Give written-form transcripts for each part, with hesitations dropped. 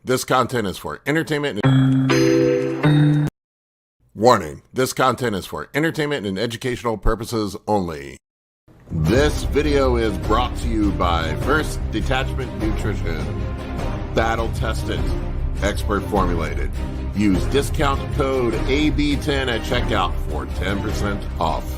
This content is for entertainment and... Warning, this content is for entertainment and educational purposes only. This video is brought to you by First Detachment Nutrition. Battle tested, expert formulated. Use discount code AB10 at checkout for 10% off.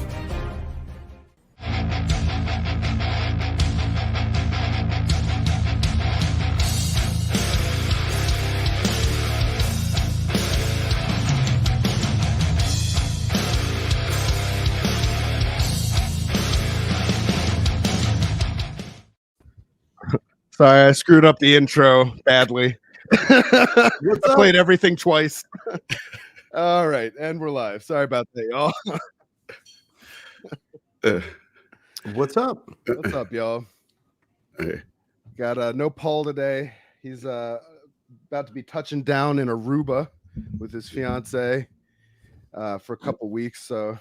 Sorry, I screwed up the intro badly. I played everything twice. All right, and we're live. Sorry about that, y'all. What's up? What's up, y'all? Hey. Got no Paul today. He's about to be touching down in Aruba with his fiance for a couple weeks. So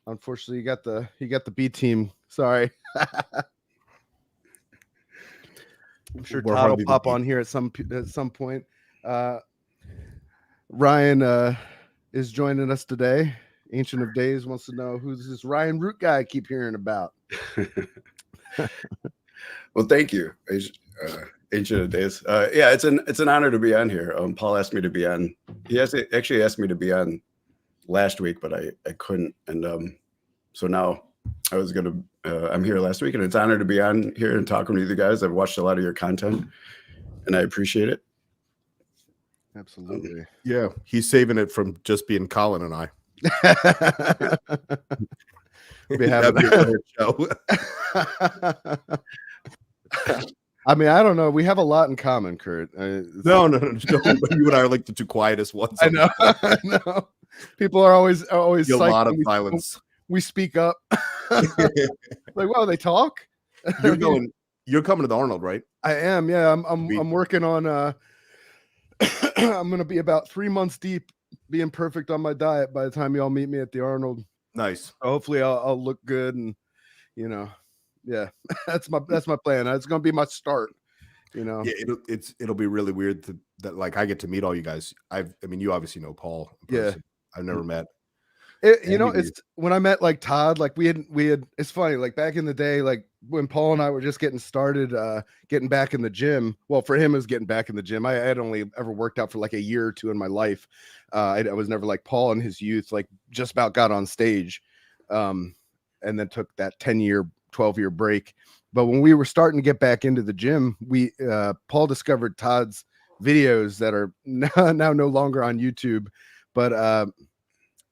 unfortunately, he got the B team. Sorry. I'm sure Todd will pop on here at some point. Ryan is joining us today. Ancient of Days wants to know who's this Ryan Root guy I keep hearing about. Well, thank you, Ancient of Days. Yeah, it's an honor to be on here. Paul asked me to be on. He actually asked me to be on last week, but I couldn't, and so now I was gonna. I'm here last week, and it's an honor to be on here and talking with you guys. I've watched a lot of your content, and I appreciate it. Absolutely. Yeah, he's saving it from just being Colin and I. We'll be having a show. I mean, I don't know. We have a lot in common, Kurt. No. You and I are like the two quietest ones. I know. I know. People are always a lot of silence. We speak up. Like, wow, they talk. You're coming to the Arnold, right? I am. Yeah, I'm working on. I'm gonna be about 3 months deep, being perfect on my diet by the time y'all meet me at the Arnold. Nice. So hopefully, I'll look good, and yeah, that's my plan. It's gonna be my start. Yeah, it'll be really weird that like I get to meet all you guys. I mean, you obviously know Paul. Yeah, I've never met. It's when I met like Todd, like we had it's funny, like back in the day, like when Paul and I were just getting started, getting back in the gym. Well, for him, it was getting back in the gym. I had only ever worked out for like a year or two in my life. I was never like Paul in his youth, like just about got on stage, and then took that 10-year, 12-year break. But when we were starting to get back into the gym, Paul discovered Todd's videos that are now no longer on YouTube, but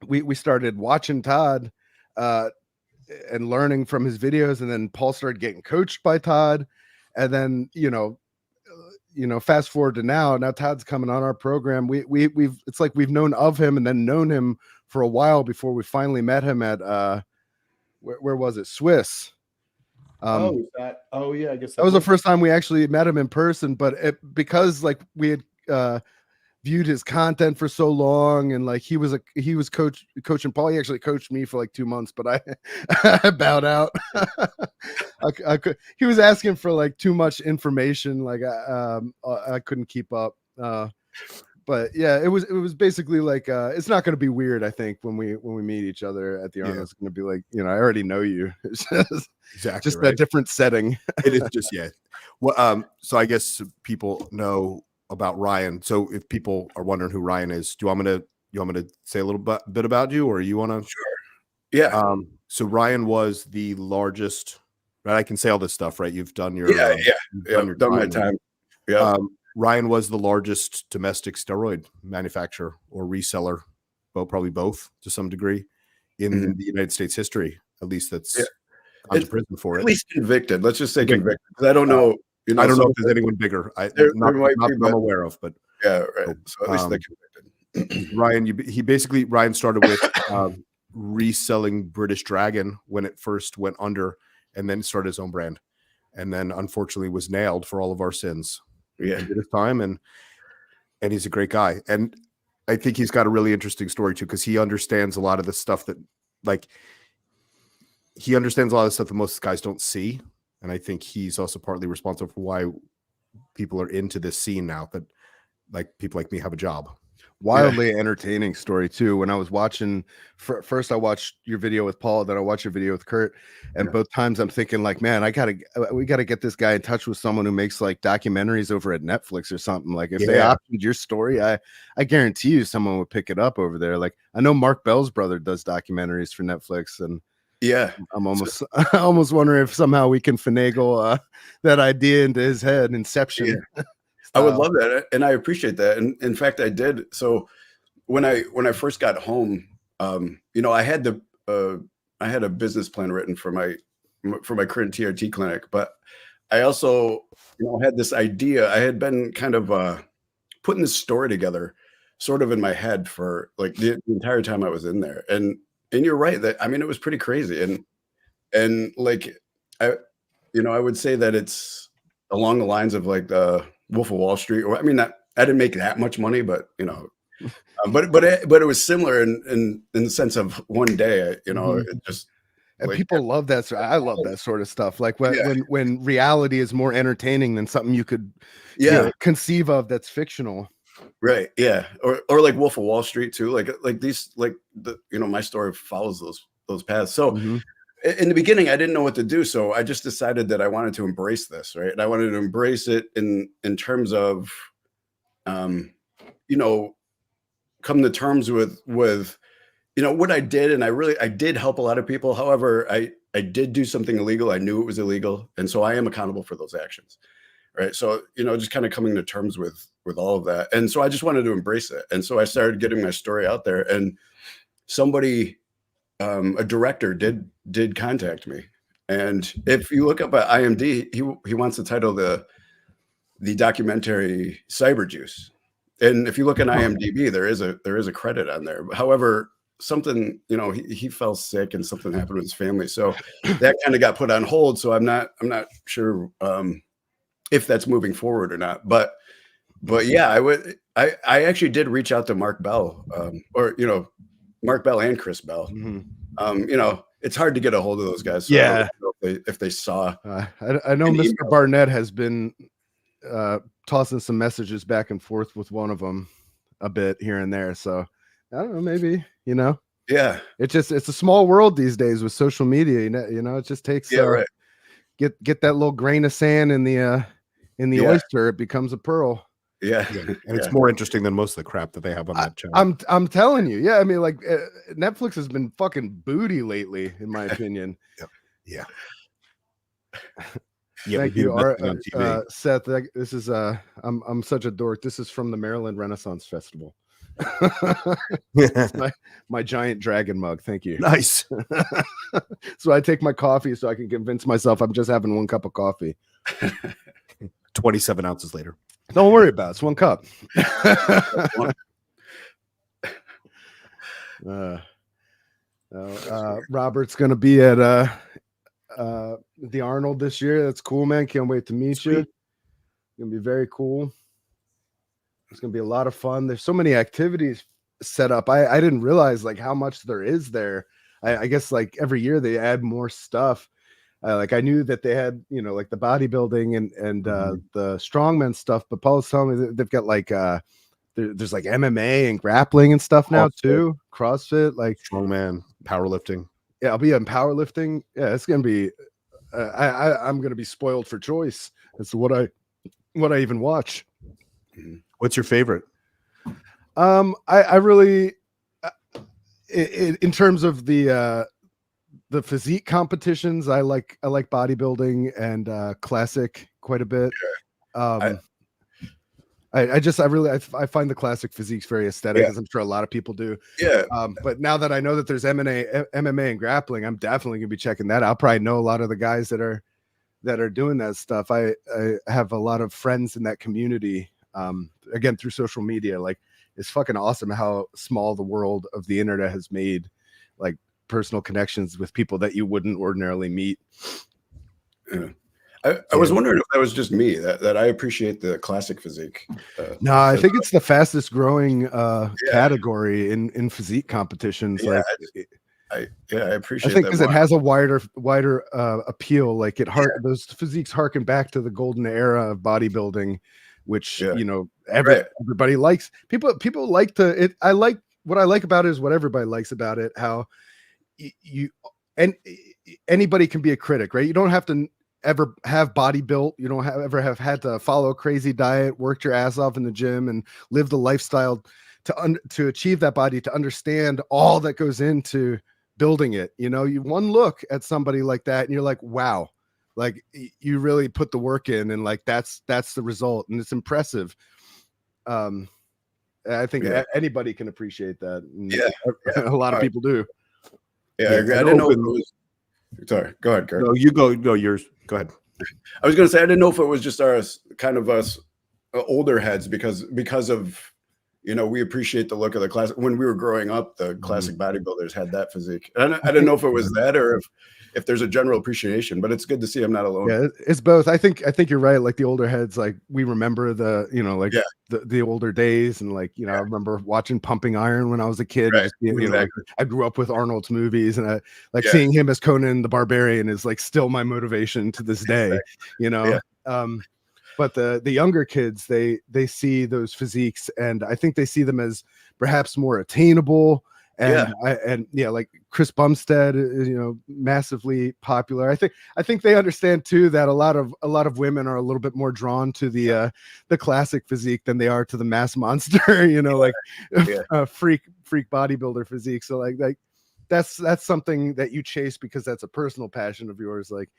we started watching Todd and learning from his videos, and then Paul started getting coached by Todd, and then fast forward to now Todd's coming on our program. We've it's like we've known of him and then known him for a while before we finally met him at where was it, Swiss. Yeah, I guess that was the first time we actually met him in person, but because like we had viewed his content for so long, and like he was coaching Paul. He actually coached me for like 2 months, but I bowed out. He was asking for like too much information, like I couldn't keep up. But yeah, it was basically like it's not going to be weird. I think when we meet each other at the Arnold, it's going to be like, I already know you. It's just right. a different setting. It is just Well, so I guess people know about Ryan. So if people are wondering who Ryan is, do you want me to say a little bit about you, or you want to? Sure. Yeah. So Ryan was the largest. Right, I can say all this stuff, right? You've done your done my time. Yeah. Ryan was the largest domestic steroid manufacturer or reseller, probably both to some degree, in the United States history. At least that's gone to prison for it. At least convicted. Let's just say convicted. Because I don't know. I don't know if there's anyone bigger. Not that I'm aware of, but yeah, right. So at least they're convicted. Ryan started with reselling British Dragon when it first went under, and then started his own brand, and then unfortunately was nailed for all of our sins. Yeah, at this time, and he's a great guy, and I think he's got a really interesting story too, because he understands a lot of the stuff that, like, he understands a lot of stuff that most guys don't see. And I think he's also partly responsible for why people are into this scene now. But like people like me have a job. Wildly entertaining story too. When I was watching, first I watched your video with Paul, then I watched your video with Kurt, and both times I'm thinking like, man, we gotta get this guy in touch with someone who makes like documentaries over at Netflix or something. Like if they optioned your story, I guarantee you someone would pick it up over there. Like I know Mark Bell's brother does documentaries for Netflix, and I'm almost almost wondering if somehow we can finagle that idea into his head. Inception. I would love that, and I appreciate that. And in fact, I did. So when I first got home, you know, I had a business plan written for my current TRT clinic, but I also, you know, had this idea. I had been kind of putting this story together, sort of in my head for like the entire time I was in there. And you're right that, I mean, it was pretty crazy. And like I would say that it's along the lines of like the Wolf of Wall Street, or I mean, I didn't make that much money, but you know, but it was similar in the sense of one day, you know, it just. And like, people love that. I love that sort of stuff. Like when reality is more entertaining than something you could, you know, conceive of that's fictional. Right. Yeah. Or like Wolf of Wall Street too. Like these, like you know, my story follows those paths. So. In the beginning, I didn't know what to do, so I just decided that I wanted to embrace this, right? And I wanted to embrace it in terms of, you know, come to terms with, you know, what I did, and I did help a lot of people. However, I did do something illegal. I knew it was illegal, and so I am accountable for those actions, right? So, you know, just kind of coming to terms with all of that, and so I just wanted to embrace it, and so I started getting my story out there, and somebody. A director did contact me, and if you look up at IMDb, he wants to title the documentary Cyber Juice, and if you look at IMDb, there is a credit on there. However, something, you know, he fell sick and something happened with his family, so that kind of got put on hold. So I'm not sure if that's moving forward or not. But yeah, I actually did reach out to Mark Bell, or you know. Mark Bell and Chris Bell. You know, it's hard to get a hold of those guys. So I don't know if they saw. I know Mr. Email. Barnett has been tossing some messages back and forth with one of them a bit here and there. So I don't know, maybe, you know. Yeah. It's a small world these days with social media. You know, it just takes get that little grain of sand in the oyster, it becomes a pearl. Yeah. And it's more interesting than most of the crap that they have on that channel. I'm telling you. Yeah, I mean, like Netflix has been fucking booty lately, in my opinion. Yeah. Thank you, Seth. This is I'm such a dork. This is from the Maryland Renaissance Festival. my giant dragon mug. Thank you. Nice. So I take my coffee so I can convince myself I'm just having one cup of coffee. 27 ounces later. Don't worry about it. It's one cup. Robert's going to be at the Arnold this year. That's cool, man. Can't wait to meet you. It's going to be very cool. It's going to be a lot of fun. There's so many activities set up. I didn't realize like how much there is there. I guess like every year they add more stuff. Like I knew that they had, you know, like the bodybuilding and the strongman stuff, but Paul was telling me that they've got like there's like MMA and grappling and stuff now too. CrossFit, like strongman, powerlifting. Yeah, I'll be in powerlifting. Yeah, it's gonna be. I'm gonna be spoiled for choice. That's what I even watch. What's your favorite? I really, in terms of the physique competitions, I like bodybuilding and classic quite a bit. I find the classic physiques very aesthetic, as I'm sure a lot of people do. Yeah. But now that I know that there's MMA and grappling, I'm definitely gonna be checking that out. I'll probably know a lot of the guys that are doing that stuff. I have a lot of friends in that community. Again, through social media, like it's fucking awesome how small the world of the internet has made, like personal connections with people that you wouldn't ordinarily meet. Yeah. I was wondering if that was just me that I appreciate the classic physique. No, I think it's the fastest growing category in physique competitions. Yeah, like, I appreciate. I think that because it has a wider appeal. Like those physiques harken back to the golden era of bodybuilding which Yeah. Right. everybody likes. People like to it. What I like about it is what everybody likes about it. How you and anybody can be a critic, right? You don't have to ever have body built. You don't ever have had to follow a crazy diet, worked your ass off in the gym, and live the lifestyle to achieve that body, to understand all that goes into building it. You know, you one look at somebody like that and you're like, wow, like you really put the work in, and like that's the result, and it's impressive. I think anybody can appreciate that. A lot of people do. Yeah, I agree. I didn't know if it was. Sorry, go ahead, Kurt. No, you go. No, yours. Go ahead. I was going to say I didn't know if it was just us older heads because of, you know, we appreciate the look of the classic. When we were growing up, the classic bodybuilders had that physique. I didn't know if it was that or if there's a general appreciation, but it's good to see I'm not alone. Yeah, it's both. I think you're right. Like the older heads, like we remember the older days, and like, you know, I remember watching Pumping Iron when I was a kid. Right. Like, I grew up with Arnold's movies, and I seeing him as Conan the Barbarian is like still my motivation to this day. You know. Yeah. But the younger kids, they see those physiques, and I think they see them as perhaps more attainable. And like Chris Bumstead is, you know, massively popular. I think they understand too that a lot of women are a little bit more drawn to the classic physique than they are to the mass monster, you know, like freak bodybuilder physique. So like that's something that you chase because that's a personal passion of yours. Like,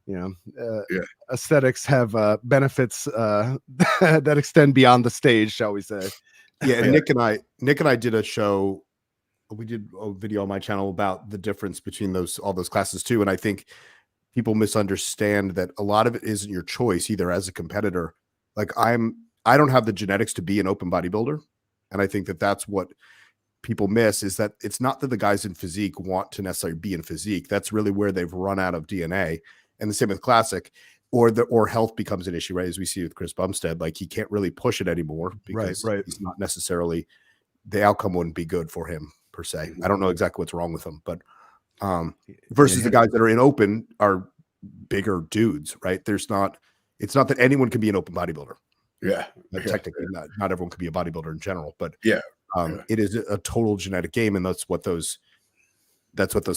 you know, aesthetics have benefits that extend beyond the stage, shall we say? Yeah, and Nick and I did a show. We did a video on my channel about the difference between all those classes too. And I think people misunderstand that a lot of it isn't your choice either as a competitor. Like I don't have the genetics to be an open bodybuilder. And I think that that's what people miss, is that it's not that the guys in physique want to necessarily be in physique. That's really where they've run out of DNA. And the same with classic, or health becomes an issue, right? As we see with Chris Bumstead, like he can't really push it anymore because he's not necessarily, the outcome wouldn't be good for him per se. I don't know exactly what's wrong with him, but versus the guys that are in open are bigger dudes, right? It's not that anyone can be an open bodybuilder. Yeah. Technically not everyone can be a bodybuilder in general, but it is a total genetic game. And that's what those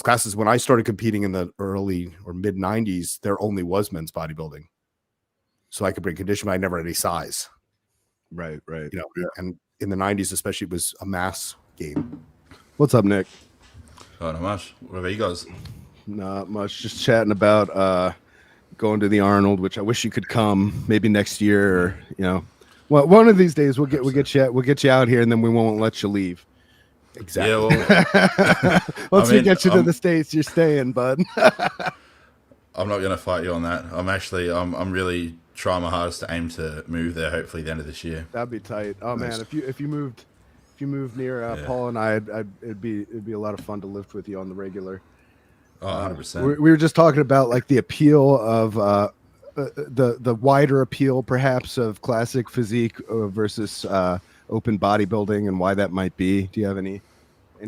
classes, when I started competing in the early or mid 90s, there only was men's bodybuilding. So I could bring condition, but I never had any size. Right. You know, and in the 90s, especially, it was a mass game. What's up, Nick? Oh, not much. What about you guys? Not much. Just chatting about going to the Arnold, which I wish you could come maybe next year, or, you know, well, one of these days we'll get you out here, and then we won't let you leave. Exactly. Yeah, well, once we get you to the States, you're staying, bud. I'm not gonna fight you on that. I'm really trying my hardest to aim to move there. Hopefully, the end of this year. That'd be tight. Oh nice. Man, if you moved near Paul and I, it'd be a lot of fun to live with you on the regular. Oh, 100%. We were just talking about like the appeal of the wider appeal, perhaps, of classic physique versus open bodybuilding, and why that might be. Do you have any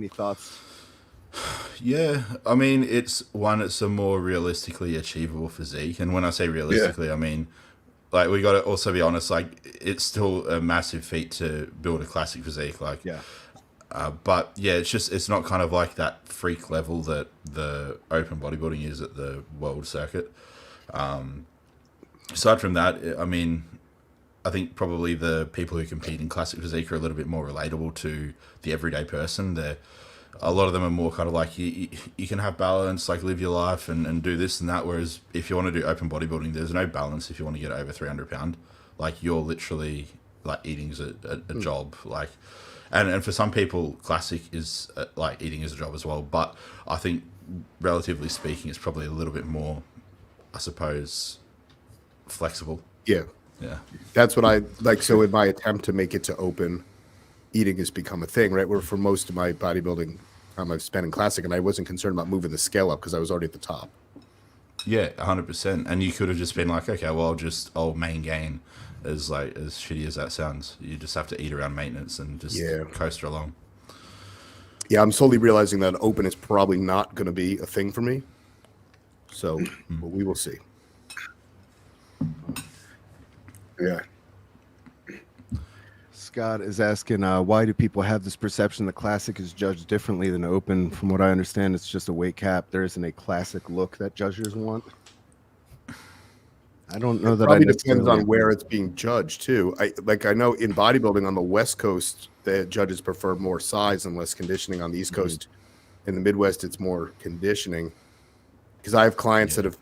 thoughts? Yeah, I mean, it's a more realistically achievable physique, and when I say realistically, I mean, like, we got to also be honest, like, it's still a massive feat to build a classic physique, like, but yeah, it's not kind of like that freak level that the open bodybuilding is at the world circuit. Aside from that, I mean, I think probably the people who compete in classic physique are a little bit more relatable to the everyday person. A lot of them are more kind of like, you can have balance, like live your life and do this and that. Whereas if you want to do open bodybuilding, there's no balance if you want to get over 300 pounds. Like, you're literally like eating is a job. Like, and for some people, classic is like eating is a job as well. But I think relatively speaking, it's probably a little bit more, I suppose, flexible. Yeah. That's what I like. So in my attempt to make it to open, eating has become a thing, right? Where for most of my bodybuilding time I've spent in classic, and I wasn't concerned about moving the scale up because I was already at the top. Yeah, 100%. And you could have just been like, okay, well, I'll main gain. As shitty as that sounds, you just have to eat around maintenance and just coast along. Yeah, I'm slowly realizing that open is probably not going to be a thing for me. So we will see. Yeah. Scott is asking, why do people have this perception the classic is judged differently than open? From what I understand, it's just a weight cap. There isn't a classic look that judges want. I don't know that. Probably depends on where it's being judged too. I know in bodybuilding on the West Coast, the judges prefer more size and less conditioning. On the East Coast, in the Midwest, it's more conditioning. Because I have clients that have,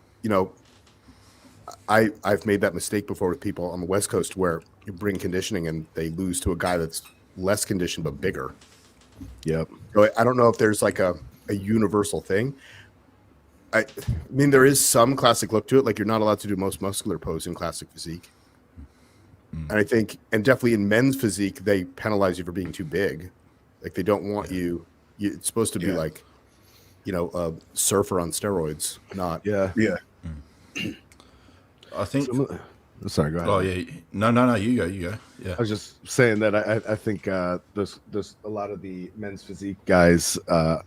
I've made that mistake before with people on the West Coast where you bring conditioning and they lose to a guy that's less conditioned but bigger. Yep. So I don't know if there's like a universal thing. I mean, there is some classic look to it. Like you're not allowed to do most muscular pose in classic physique. And I think, and definitely in men's physique, they penalize you for being too big. Like they don't want you. It's supposed to be like, a surfer on steroids, not. Yeah. I think. Sorry, go ahead. Oh yeah, no. You go. Yeah. I was just saying that I think there's a lot of the men's physique guys are.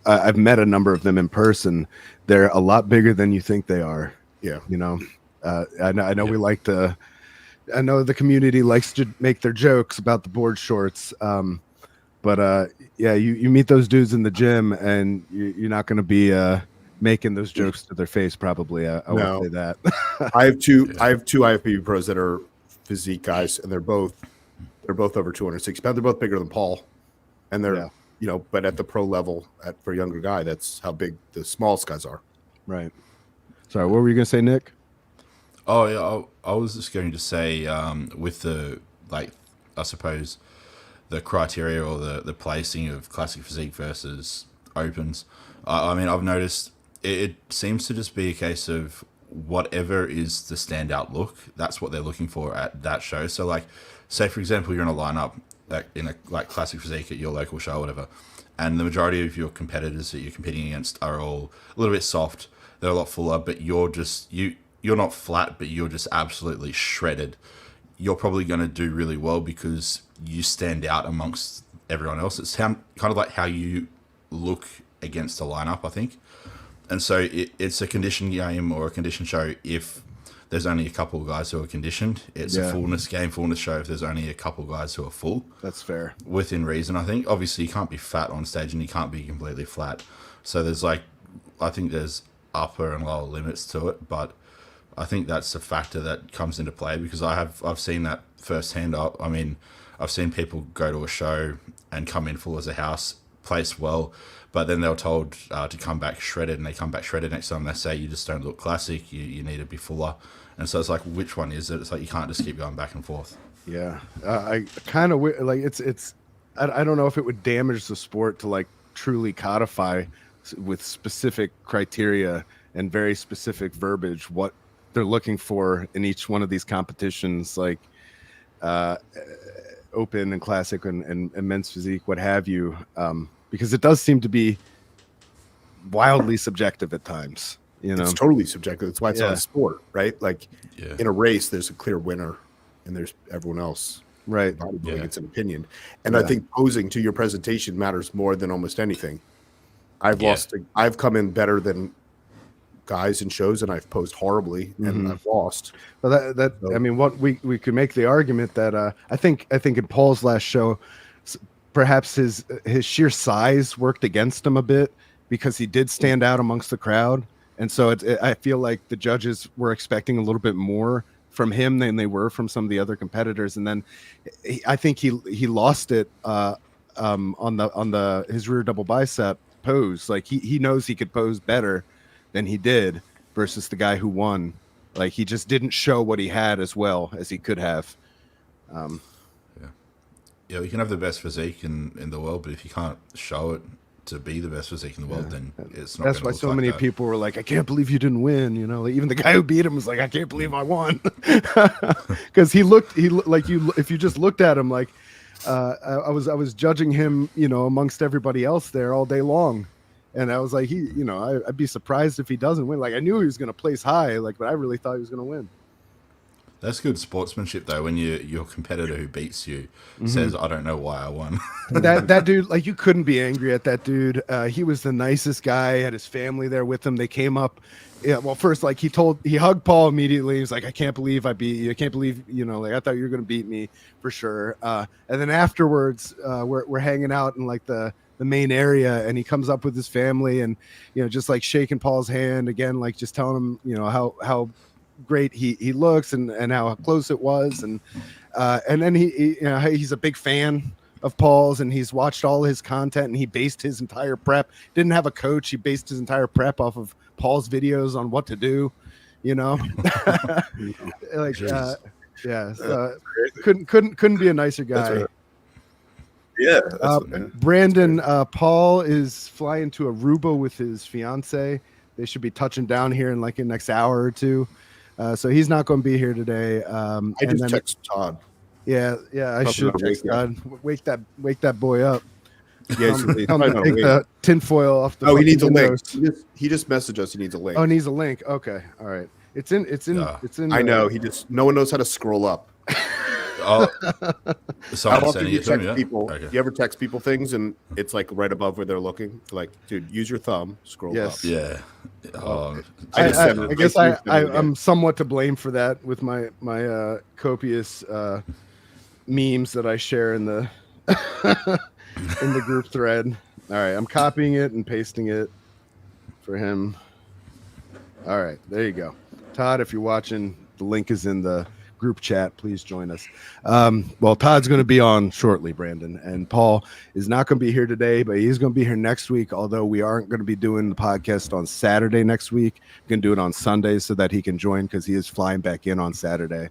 I've met a number of them in person. They're a lot bigger than you think they are. Yeah. I know we like to. I know the community likes to make their jokes about the board shorts. But you meet those dudes in the gym, and you're not going to be making those jokes to their face. Probably, I would say that. I have two IFBB pros that are physique guys, and they're both over 260 pounds. They're both bigger than Paul, and they're but at the pro level, for a younger guy, that's how big the smallest guys are. Right. Sorry, what were you going to say, Nick? Oh yeah, I was just going to say with the I suppose the criteria or the placing of classic physique versus opens. I mean, I've noticed it seems to just be a case of whatever is the standout look, that's what they're looking for at that show. So like, say for example, you're in a lineup in a classic physique at your local show or whatever, and the majority of your competitors that you're competing against are all a little bit soft. They're a lot fuller, but you're not flat, but you're just absolutely shredded. You're probably going to do really well because you stand out amongst everyone else. It's kind of like how you look against a lineup, I think. And so it's a condition game or a condition show if there's only a couple of guys who are conditioned. It's a fullness game, fullness show if there's only a couple of guys who are full. That's fair. Within reason, I think. Obviously, you can't be fat on stage and you can't be completely flat. So there's I think there's upper and lower limits to it, but I think that's a factor that comes into play because I've seen that firsthand. I mean, I've seen people go to a show and come in full as a house, place well, but then they're told to come back shredded, and they come back shredded next time. They say you just don't look classic. You need to be fuller, and so it's like, which one is it? It's like you can't just keep going back and forth. Yeah, I kind of like it's. I don't know if it would damage the sport to truly codify with specific criteria and very specific verbiage what they're looking for in each one of these competitions, open and classic and men's physique, what have you, because it does seem to be wildly subjective at times. It's totally subjective. That's why it's not a sport, right? In a race, there's a clear winner and there's everyone else. Right. It's an opinion. And I think posing to your presentation matters more than almost anything. I've come in better than guys in shows, and I've posed horribly and I've lost. Well, I mean, what we could make the argument that I think in Paul's last show, perhaps his sheer size worked against him a bit because he did stand out amongst the crowd, and so I feel like the judges were expecting a little bit more from him than they were from some of the other competitors, and then I think he lost it on his rear double bicep pose. He knows he could pose better than he did versus the guy who won. He just didn't show what he had as well as he could have. You can have the best physique in the world, but if you can't show it to be the best physique in the world, then it's not. That's why so many people were like, I can't believe you didn't win. Even the guy who beat him was like, I can't believe I won. Because he looked like you. If you just looked at him, I was judging him, amongst everybody else there all day long. And I was like, I'd be surprised if he doesn't win. I knew he was going to place high, but I really thought he was going to win. That's good sportsmanship though. When your competitor who beats you says, "I don't know why I won." That dude, like, you couldn't be angry at that dude. He was the nicest guy. Had his family there with him. They came up. Yeah, well, first, like, he hugged Paul immediately. He was like, "I can't believe I beat you. I can't believe, like, I thought you were gonna beat me for sure." And then afterwards, we're hanging out in like the main area, and he comes up with his family, and just like shaking Paul's hand again, like just telling him, how great he looks and how close it was, and then he's a big fan of Paul's, and he's watched all his content, and he based his entire prep. Didn't have a coach. He based his entire prep off of Paul's videos on what to do, like, yeah. Couldn't be a nicer guy. Right. Yeah. Brandon, Paul is flying to Aruba with his fiance. They should be touching down here in like the next hour or two. So he's not going to be here today. I just text Todd. Yeah, I should text Todd. Wake that boy up. Yeah, Take the tinfoil off the. Oh, he needs a windows. link. He just messaged us. He needs a link. Oh, needs a link. Okay, all right. It's in. I know. No one knows how to scroll up. Oh, How someone often sending you it to me. text Yeah? people? Okay. You ever text people things and it's like right above where they're looking? Like, dude, use your thumb. Scroll Yes. up. Yeah. Oh, I guess I'm somewhat to blame for that with my copious memes that I share in the in the group thread. All right, I'm copying it and pasting it for him. All right, there you go. Todd, if you're watching, the link is in the group chat. Please join us. Well, Todd's going to be on shortly, Brandon, and Paul is not going to be here today, but he's going to be here next week, although we aren't going to be doing the podcast on Saturday next week. We're going to do it on Sunday so that he can join, because he is flying back in on Saturday,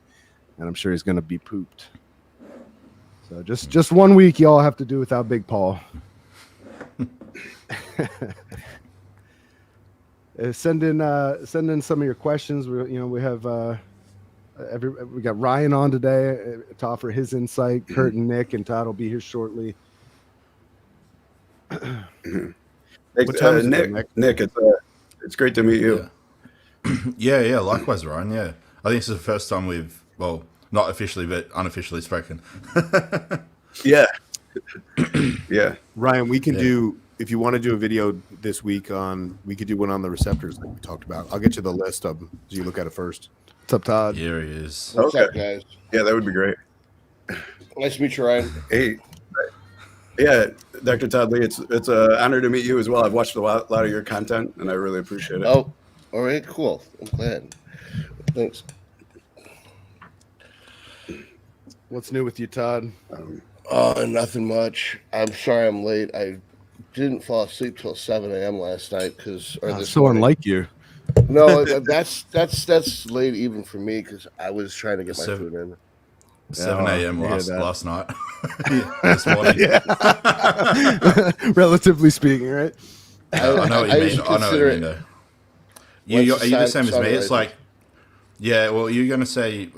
and I'm sure he's going to be pooped. So just 1 week y'all have to do without Big Paul. Send in some of your questions. We have we got Ryan on today to offer his insight. Kurt and Nick and Todd will be here shortly. Thanks, Nick, it's great to meet you. Yeah. Likewise, Ryan. Yeah, I think this is the first time we've, well, not officially but unofficially spoken. Yeah. Yeah. Ryan, we can do, if you want to do a video this week we could do one on the receptors like we talked about. I'll get you the list of them so you look at it first. What's up, Todd? Here he is. What's up, guys? Yeah, that would be great. Nice to meet you, Ryan. Hey, yeah, Dr. Todd Lee, it's an honor to meet you as well. I've watched a lot of your content, and I really appreciate it. Oh, all right, cool. I'm glad. Thanks. What's new with you, Todd? Nothing much. I'm sorry I'm late. I didn't fall asleep till 7 a.m. last night this So morning. unlike you. No, that's late even for me because I was trying to get my food in. 7 a.m. I hear that. last night. This morning. Relatively speaking, right? I know what you mean. I know what you mean, though. Are you the same as me? It's like, yeah, well, you're going to say,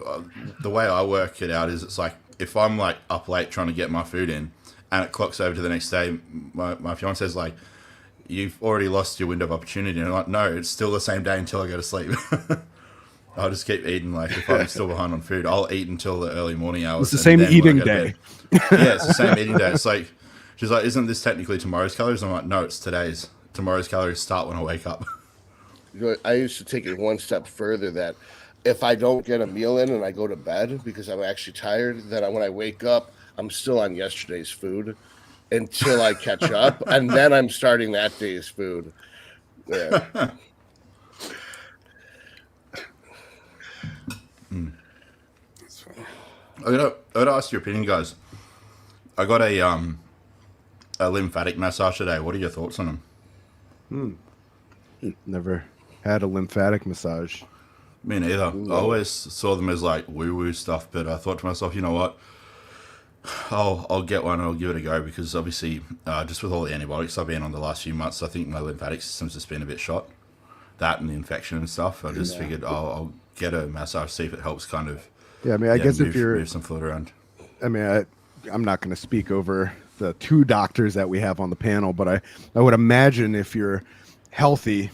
the way I work it out is it's like, if I'm like up late trying to get my food in and it clocks over to the next day, my fiance's like, you've already lost your window of opportunity. And I'm like, no, it's still the same day until I go to sleep. I'll just keep eating. Like, if I'm still behind on food, I'll eat until the early morning hours. It's the same eating day. Yeah, it's the same eating day. It's like, she's like, isn't this technically tomorrow's calories? I'm like, no, it's today's. Tomorrow's calories start when I wake up. I used to take it one step further that if I don't get a meal in and I go to bed because I'm actually tired, then when I wake up, I'm still on yesterday's food until I catch up, and then I'm starting that day's food. Yeah. I gotta ask your opinion, guys. I got a lymphatic massage today. What are your thoughts on them? Never had a lymphatic massage. Me neither. I always saw them as like woo-woo stuff, but I thought to myself, you know what? I'll get one and I'll give it a go because obviously, just with all the antibiotics I've been on the last few months, I think my lymphatic system's just been a bit shot. That and the infection and stuff. I just figured I'll get a massage, see if it helps kind of. Yeah, I mean, I guess move, if you're, move some fluid around. I mean, I'm not going to speak over the two doctors that we have on the panel, but I would imagine if you're healthy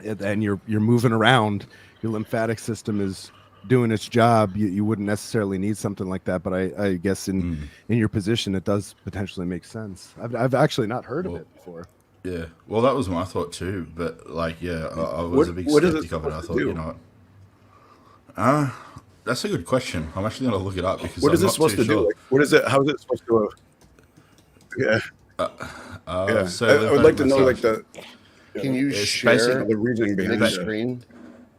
and you're moving around, your lymphatic system is doing its job, you wouldn't necessarily need something like that. But I guess in your position, it does potentially make sense. I've actually not heard of it before. Yeah, well, that was my thought too. But like, yeah, I was a big skeptic of it. I thought, you know what? That's a good question. I'm actually going to look it up because What is I'm it not supposed too to do? sure. Like, what is it? How is it supposed to? Yeah. Yeah. So I would like to know like massage. the Can you It's share basically- the reasoning behind the it. screen?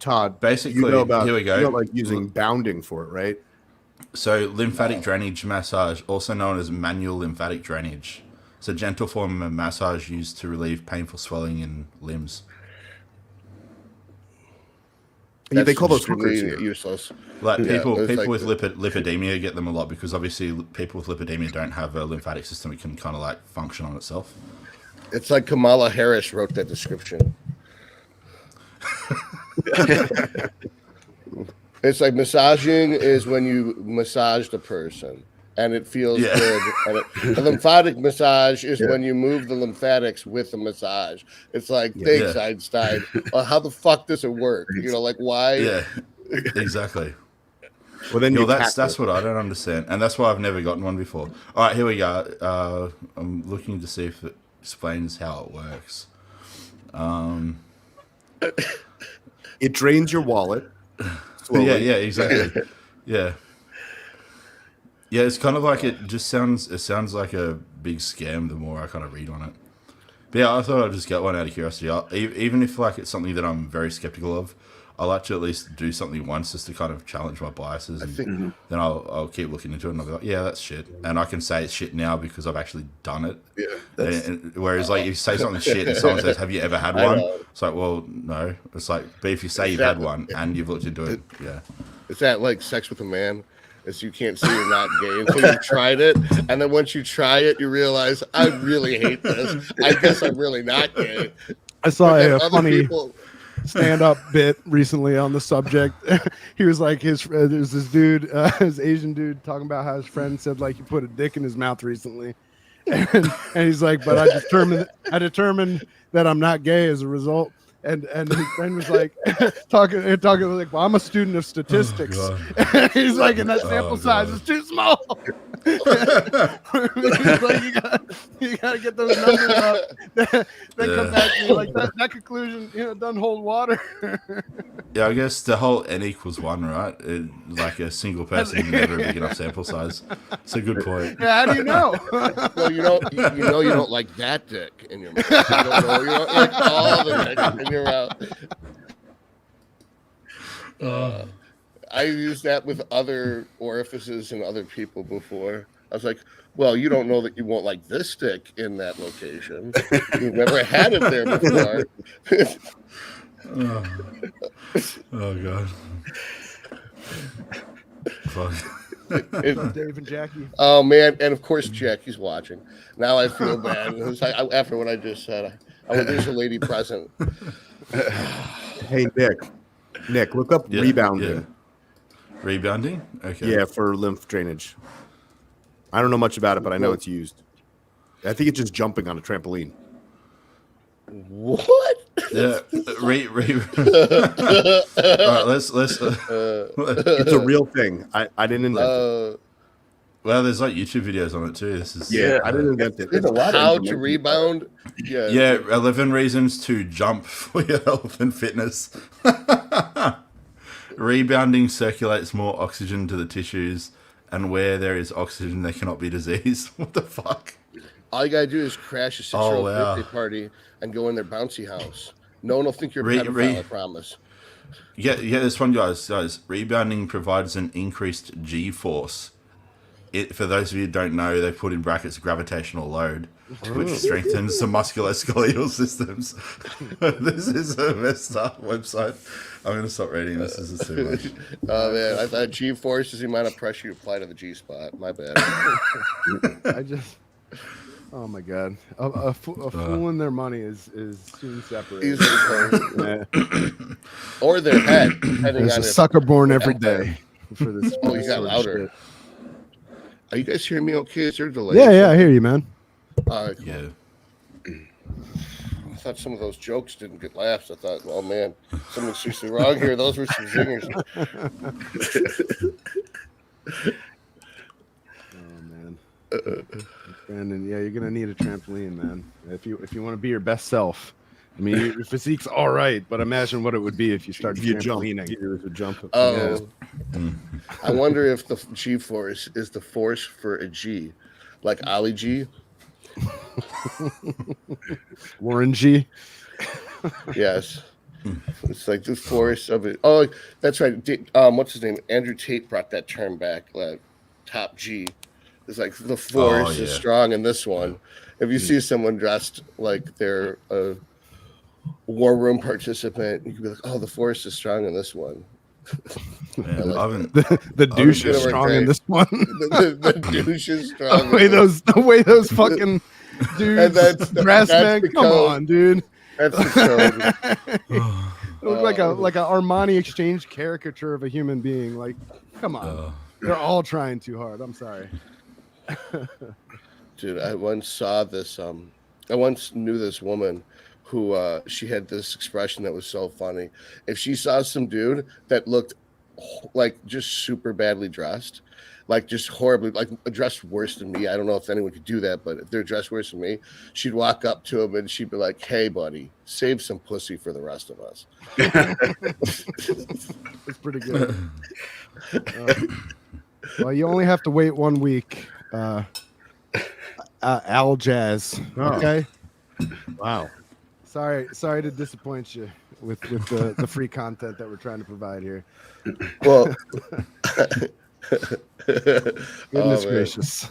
Todd, Basically, you know about here we go. You know, like using bounding for it, right? So lymphatic drainage massage, also known as manual lymphatic drainage, it's a gentle form of massage used to relieve painful swelling in limbs. Yeah, they That's call those hookers extremely here. useless. Like Yeah, people it's like with lipidemia get them a lot because obviously people with lipidemia don't have a lymphatic system that can kind of like function on itself. It's like Kamala Harris wrote that description. It's like massaging is when you massage the person and it feels Yeah. good. And a lymphatic massage is when you move the lymphatics with the massage. It's like, thanks, Yeah. Einstein. How the fuck does it work? You know, like why? Yeah, exactly. Well, then Yo, you that's what I don't understand, and that's why I've never gotten one before. All right, here we go. I'm looking to see if it explains how it works. it drains your wallet. Slowly. Yeah, exactly. Yeah, it's kind of like it sounds like a big scam. The more I kind of read on it, but yeah, I thought I'd just get one out of curiosity. Even if like it's something that I'm very skeptical of, I like to at least do something once just to kind of challenge my biases, and then I'll keep looking into it and I'll be like, yeah, that's shit, and I can say it's shit now because I've actually done it. Yeah. Whereas like if you say something shit and someone says, have you ever had I one? know. It's like, well, no. It's like, but if you say you've had one and you've looked into it, yeah. Is that like sex with a man? Is you can't say you're not gay until you've tried it, and then once you try it, you realize I really hate this. I guess I'm really not gay. I saw And a other funny people, stand-up bit recently on the subject. He was like, there's this dude, this Asian dude, talking about how his friend said like he put a dick in his mouth recently, and he's like, but I determined that I'm not gay as a result. And his friend was like talking like, well, I'm a student of statistics. He's like, and that sample size is too small. He's like, you gotta get those numbers up. Then come back to you like that conclusion, doesn't hold water. Yeah, I guess the whole n equals 1, right? Like a single person is never a big enough sample size. It's a good point. Yeah, how do you know? well, you don't like that dick in your mouth. You don't like all the dicks in your mouth. I used that with other orifices and other people before. I was like, well, you don't know that you won't like this dick in that location. You've never had it there before. Oh god. Fuck. Dave and Jackie. Oh man, and of course Jackie's watching. Now I feel bad. It was like, after what I just said. There's a lady present. Hey, Nick, look up rebounding. Yeah. Rebounding? Okay. Yeah, for lymph drainage. I don't know much about it, but I know it's used. I think it's just jumping on a trampoline. What? Yeah. All right, let's It's a real thing. I didn't invent it. well, there's like YouTube videos on it too. This is I didn't invent it. There's a lot of How to information. rebound? Yeah, 11 reasons to jump for your health and fitness. Rebounding circulates more oxygen to the tissues, and where there is oxygen, there cannot be disease. What the fuck? All you gotta do is crash a 6-year-old wow. birthday party and go in their bouncy house. No one will think you're a Re- pedophile, re- I promise. Yeah, this one, guys. Rebounding provides an increased G-force. For those of you who don't know, they put in brackets gravitational load, which strengthens the musculoskeletal systems. This is a messed up website. I'm going to stop reading this. This is too much. Oh man, I thought G-force is the amount of pressure you apply to the G-spot. My bad. Oh my god, a fool in their money is soon separated. Easily or their head, depending There's on a if- sucker born every day for this. Oh, you got sort of louder. shit. Are you guys hearing me okay? Is there a delay? Yeah, I hear you, man. Yeah. thought some of those jokes didn't get laughs. I thought, oh man, something's seriously wrong here. Those were some zingers. Oh man, Brandon, yeah, you're gonna need a trampoline, man. If you want to be your best self. I mean, your physique's all right, but imagine what it would be if you started trampolining. There's a jump. Oh, I wonder if the G force is the force for a G, like Ali G. Warren G. Yes, it's like the force of it. Oh, that's right. What's his name? Andrew Tate brought that term back. Like top G. It's like the force is strong in this one. If you see someone dressed like they're a war room participant, you can be like, "Oh, the force is strong in this one." Man, I haven't. The douche is strong in this one. the douche is strong. The way those fucking dudes, that's man, the come code. on, dude. That's the code. It looked like a Armani Exchange caricature of a human being. Like, come on, they're all trying too hard. I'm sorry, dude. I once saw this. I once knew this woman who she had this expression that was so funny. If she saw some dude that looked like just super badly dressed, like just horribly, like dressed worse than me. I don't know if anyone could do that, but if they're dressed worse than me, she'd walk up to him and she'd be like, "Hey, buddy, save some pussy for the rest of us." it's pretty good. Well, you only have to wait 1 week. Al Jazz. Okay. Wow. Sorry to disappoint you with the free content that we're trying to provide here. Well, goodness gracious.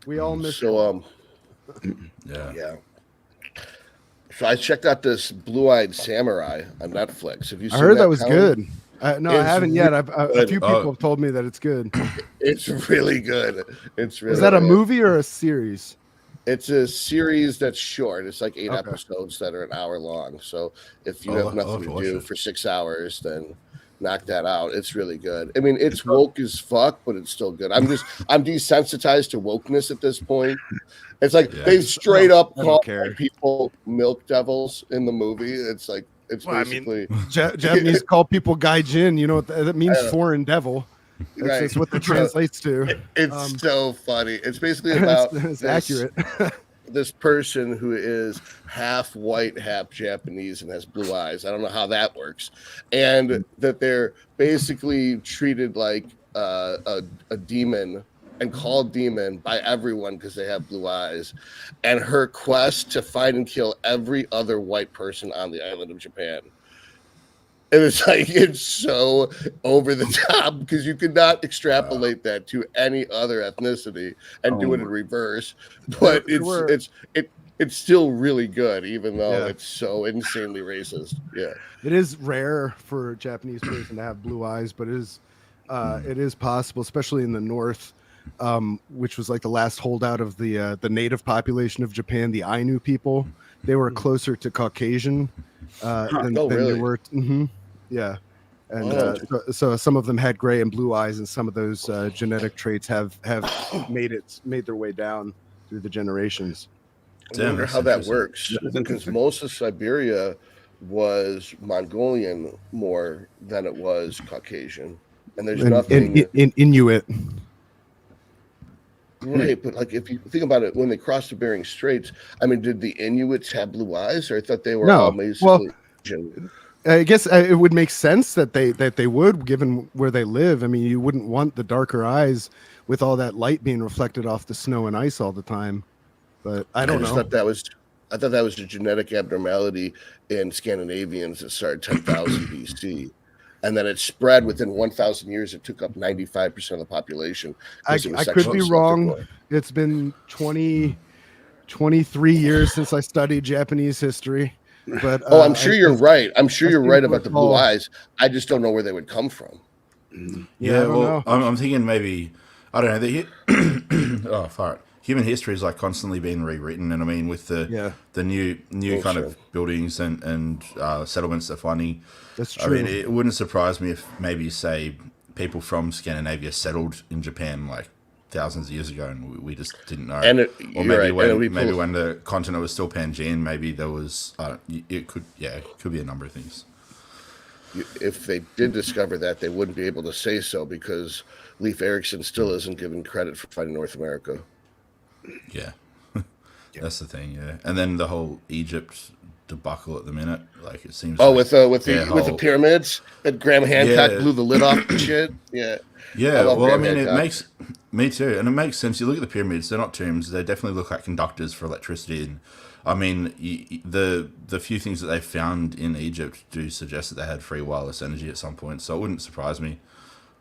We all miss so yeah. So I checked out this Blue-Eyed Samurai on Netflix. Have you seen I heard that was Colin? good. No, I haven't yet. A few people have told me that it's good. It's really good. It's really. Is that a good. movie or a series? It's a series that's short. It's like 8 episodes that are an hour long. So if you have nothing to do for 6 hours, then knock that out. It's really good. I mean, it's woke as fuck, but it's still good. I'm desensitized to wokeness at this point. It's like they straight up call people milk devils in the movie. It's like it's basically Japanese call people gaijin. You know what that means? Foreign devil. That's what that translates to. It's so funny. It's basically about it's accurate. This person who is half white, half Japanese, and has blue eyes. I don't know how that works, and that they're basically treated like a demon and called demon by everyone because they have blue eyes. And her quest to find and kill every other white person on the island of Japan. And it's like, it's so over the top because you could not extrapolate that to any other ethnicity and do it in reverse. But it's still really good, even though it's so insanely racist. Yeah, it is rare for a Japanese person to have blue eyes, but it is possible, especially in the north, which was like the last holdout of the native population of Japan, the Ainu people. They were closer to Caucasian than they were. Mm-hmm. Yeah, and so some of them had gray and blue eyes, and some of those genetic traits have made their way down through the generations. I wonder how that works, because most of Siberia was Mongolian more than it was Caucasian, and there's nothing in Inuit. Right, but like if you think about it, when they crossed the Bering Straits, I mean, did the Inuits have blue eyes, or I thought they were all basically? Well, I guess it would make sense that they would, given where they live. I mean, you wouldn't want the darker eyes with all that light being reflected off the snow and ice all the time. But I don't know. I thought that was a genetic abnormality in Scandinavians that started 10,000 BC, and then it spread within 1,000 years. It took up 95% of the population. I could be wrong. It's been 23 years since I studied Japanese history. But I'm sure you're right. I'm sure you're right about the blue eyes. I just don't know where they would come from. Yeah, well, I'm thinking maybe, I don't know. Human history is like constantly being rewritten, and I mean with the new kind of buildings and settlements they're finding. That's true. I mean, it wouldn't surprise me if maybe say people from Scandinavia settled in Japan like thousands of years ago, and we just didn't know. And or maybe when the continent was still Pangean, maybe there was it could be a number of things. If they did discover that, they wouldn't be able to say so because Leif Erikson still isn't given credit for finding North America. Yeah. That's the thing, yeah. And then the whole Egypt debacle at the minute, like it seems. Oh, with the pyramids that Graham Hancock blew the lid off and shit. Yeah. Yeah. Well, I mean, it makes me too, and it makes sense. You look at the pyramids; they're not tombs; they definitely look like conductors for electricity. And I mean, the few things that they found in Egypt do suggest that they had free wireless energy at some point. So it wouldn't surprise me.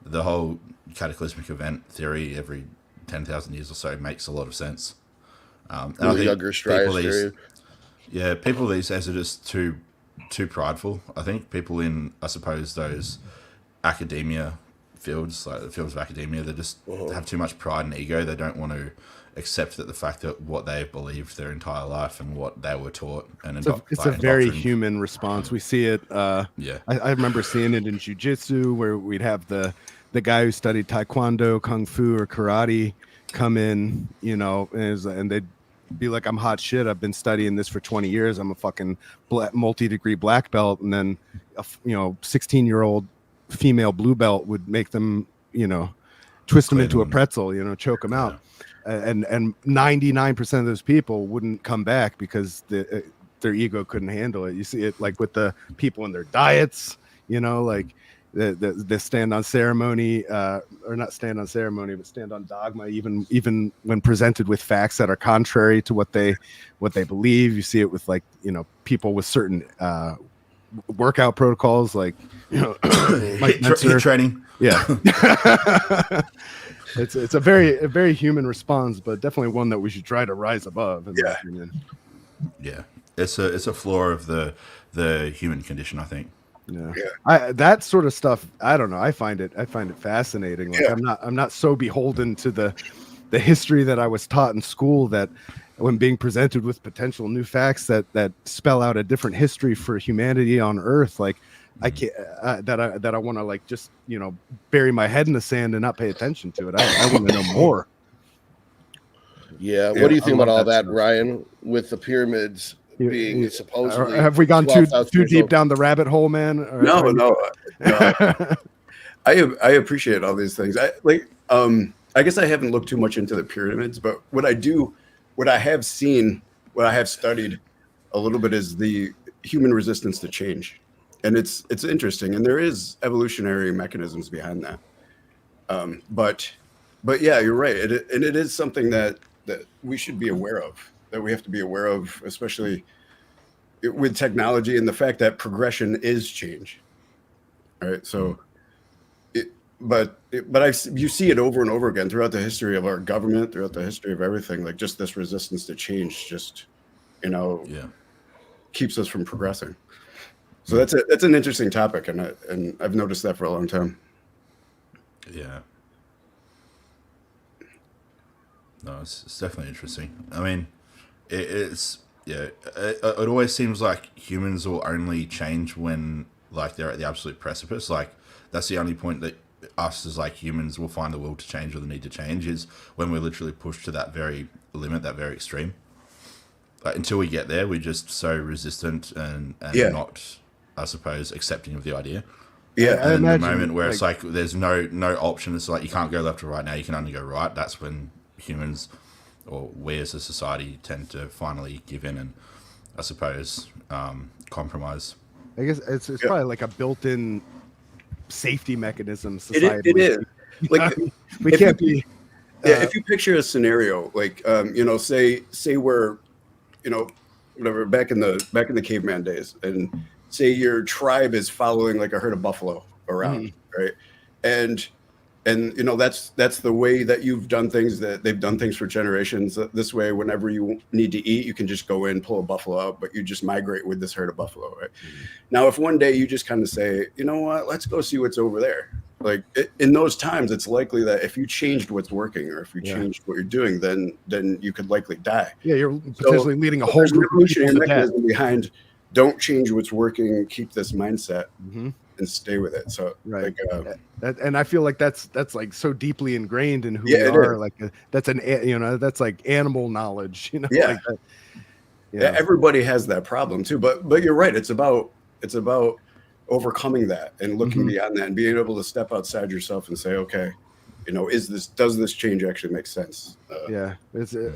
The whole cataclysmic event theory every 10,000 years or so makes a lot of sense. The younger Strias. Yeah, people these days are just too prideful. I think people in, I suppose, those academia fields, like the fields of academia, they just have too much pride and ego. They don't want to accept that the fact that what they've believed their entire life and what they were taught and it's a very human response. We see it. I remember seeing it in jiu-jitsu where we'd have the guy who studied taekwondo, kung fu, or karate come in, and they'd be like, I'm hot shit. I've been studying this for 20 years. I'm a fucking multi-degree black belt. And then, 16-year-old female blue belt would make them, twist them into a pretzel, choke them out. And 99% of those people wouldn't come back because their ego couldn't handle it. You see it like with the people in their diets, like the stand on ceremony, or not stand on ceremony, but stand on dogma, even when presented with facts that are contrary to what they believe. You see it with people with certain workout protocols, like Mike Metzer. Training. Yeah. It's a very human response, but definitely one that we should try to rise above. In my opinion. Yeah, it's a flaw of the human condition, I think. Yeah. That sort of stuff, I don't know. I find it fascinating. Like I'm not so beholden to the history that I was taught in school that when being presented with potential new facts that spell out a different history for humanity on Earth, like I can't that I want to like just bury my head in the sand and not pay attention to it. I want to know more. Yeah. What do you think about all that, Ryan? With the pyramids being supposedly, have we gone too deep down the rabbit hole, man? No. I appreciate all these things. I guess I haven't looked too much into the pyramids, but what I have seen, what I have studied a little bit is the human resistance to change. And it's interesting, and there is evolutionary mechanisms behind that. But yeah, you're right. And it is something that we should be aware of, that we have to be aware of, especially with technology and the fact that progression is change. All right. So, you see it over and over again throughout the history of our government, throughout the history of everything, like just this resistance to change, just, keeps us from progressing. So that's an interesting topic. And I've noticed that for a long time. Yeah. No, it's definitely interesting. I mean, it always seems like humans will only change when like they're at the absolute precipice. Like that's the only point that us as like humans will find the will to change or the need to change is when we're literally pushed to that very limit, that very extreme. Like, until we get there, we're just so resistant and not, I suppose, accepting of the idea. Yeah, and in the moment where it's like there's no option, it's like you can't go left or right now, you can only go right. That's when humans, or we as a society, tend to finally give in and, I suppose, compromise. I guess it's probably like a built-in safety mechanism. Society. It is. Like we can't be. If you picture a scenario, like say we're, whatever, back in the caveman days, and say your tribe is following like a herd of buffalo around, right? And that's the way that you've done things, that they've done things for generations. This way, whenever you need to eat, you can just go in, pull a buffalo out, but you just migrate with this herd of buffalo, right? Now, if one day you just kind of say, you know what, let's go see what's over there. Like in those times, it's likely that if you changed what's working or if you changed what you're doing, then you could likely die. Yeah, you're potentially leading a whole revolutionary mechanism behind don't change what's working, keep this mindset. and stay with it. So Right. like And I feel like that's like so deeply ingrained in who Yeah, we it are. is. Like that's that's like animal knowledge, Yeah. like that. Yeah, everybody has that problem too. But you're right. It's about overcoming that and looking Mhm. beyond that and being able to step outside yourself and say, okay, does this change actually make sense? Yeah,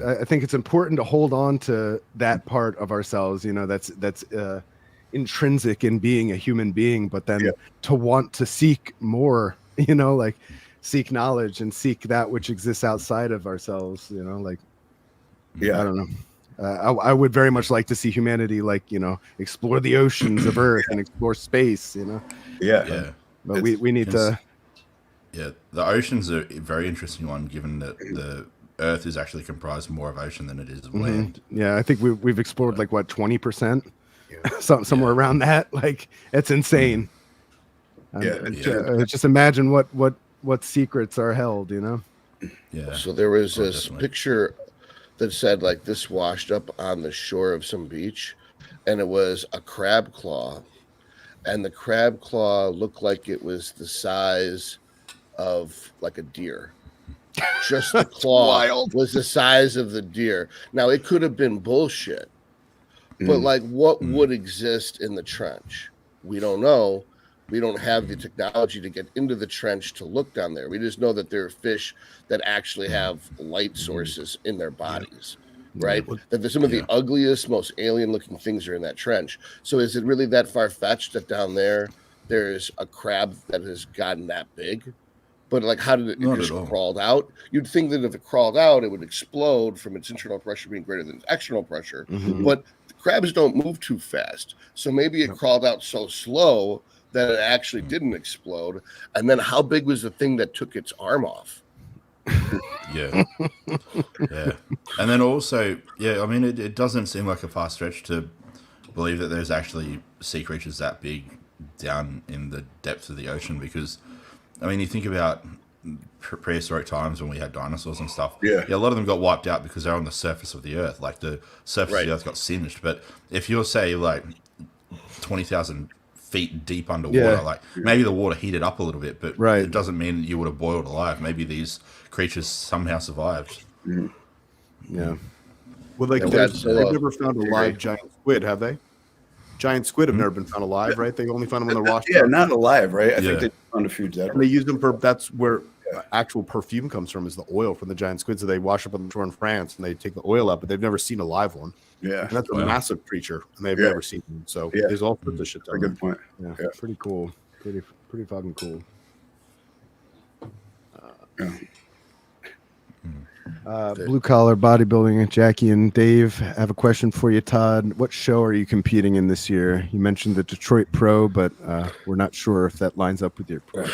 I think it's important to hold on to that part of ourselves, that's intrinsic in being a human being, but then Yeah. to want to seek more, like seek knowledge and seek that which exists outside of ourselves, like Yeah. I don't know. I would very much like to see humanity, like, explore the oceans of Earth and explore space, Yeah. Yeah. but we need to. Yeah, the ocean's a very interesting one, given that the Earth is actually comprised more of ocean than it is of land. Yeah, I think we've explored like what 20%, somewhere around that. Like it's insane. Just imagine what secrets are held. Yeah. So there was Oh, this definitely. picture that said like this washed up on the shore of some beach, and it was a crab claw, and the crab claw looked like it was the size of like a deer. Just the claw wild. was the size of the deer. Now it could have been bullshit, but Mm. like what would exist in the trench? We don't know. We don't have the technology to get into the trench to look down there. We just know that there are fish that actually have light sources in their bodies, right? That there's some of the ugliest, most alien looking things are in that trench. So is it really that far fetched that down there there's a crab that has gotten that big? But like, how did it Not just at all. crawled out? You'd think that if it crawled out, it would explode from its internal pressure being greater than its external pressure. But crabs don't move too fast. So maybe it crawled out so slow that it actually didn't explode. And then how big was the thing that took its arm off? Yeah. Yeah. And then also, I mean, it doesn't seem like a far stretch to believe that there's actually sea creatures that big down in the depths of the ocean, because, I mean, you think about prehistoric times when we had dinosaurs and stuff. Yeah. A lot of them got wiped out because they're on the surface of the earth. Like the surface of the earth got singed. But if you're, say, like 20,000 feet deep underwater, like maybe the water heated up a little bit, but it doesn't mean you would have boiled alive. Maybe these creatures somehow survived. Yeah. Well, like they've never found a live giant squid, have they? Giant squid have never been found alive, right? They only found them when they're washed up. Not alive, right? I think they found a few dead. And they use them for, that's where actual perfume comes from, is the oil from the giant squid. So they wash up on the shore in France and they take the oil out, but they've never seen a live one. Yeah. And that's a massive creature, and they've never seen them. So there's all sorts of shit. That's a good point. Yeah, pretty cool. Pretty fucking cool. Blue collar bodybuilding. Jackie and Dave, I have a question for you, Todd. What show are you competing in this year? You mentioned the Detroit Pro, but we're not sure if that lines up with your pro.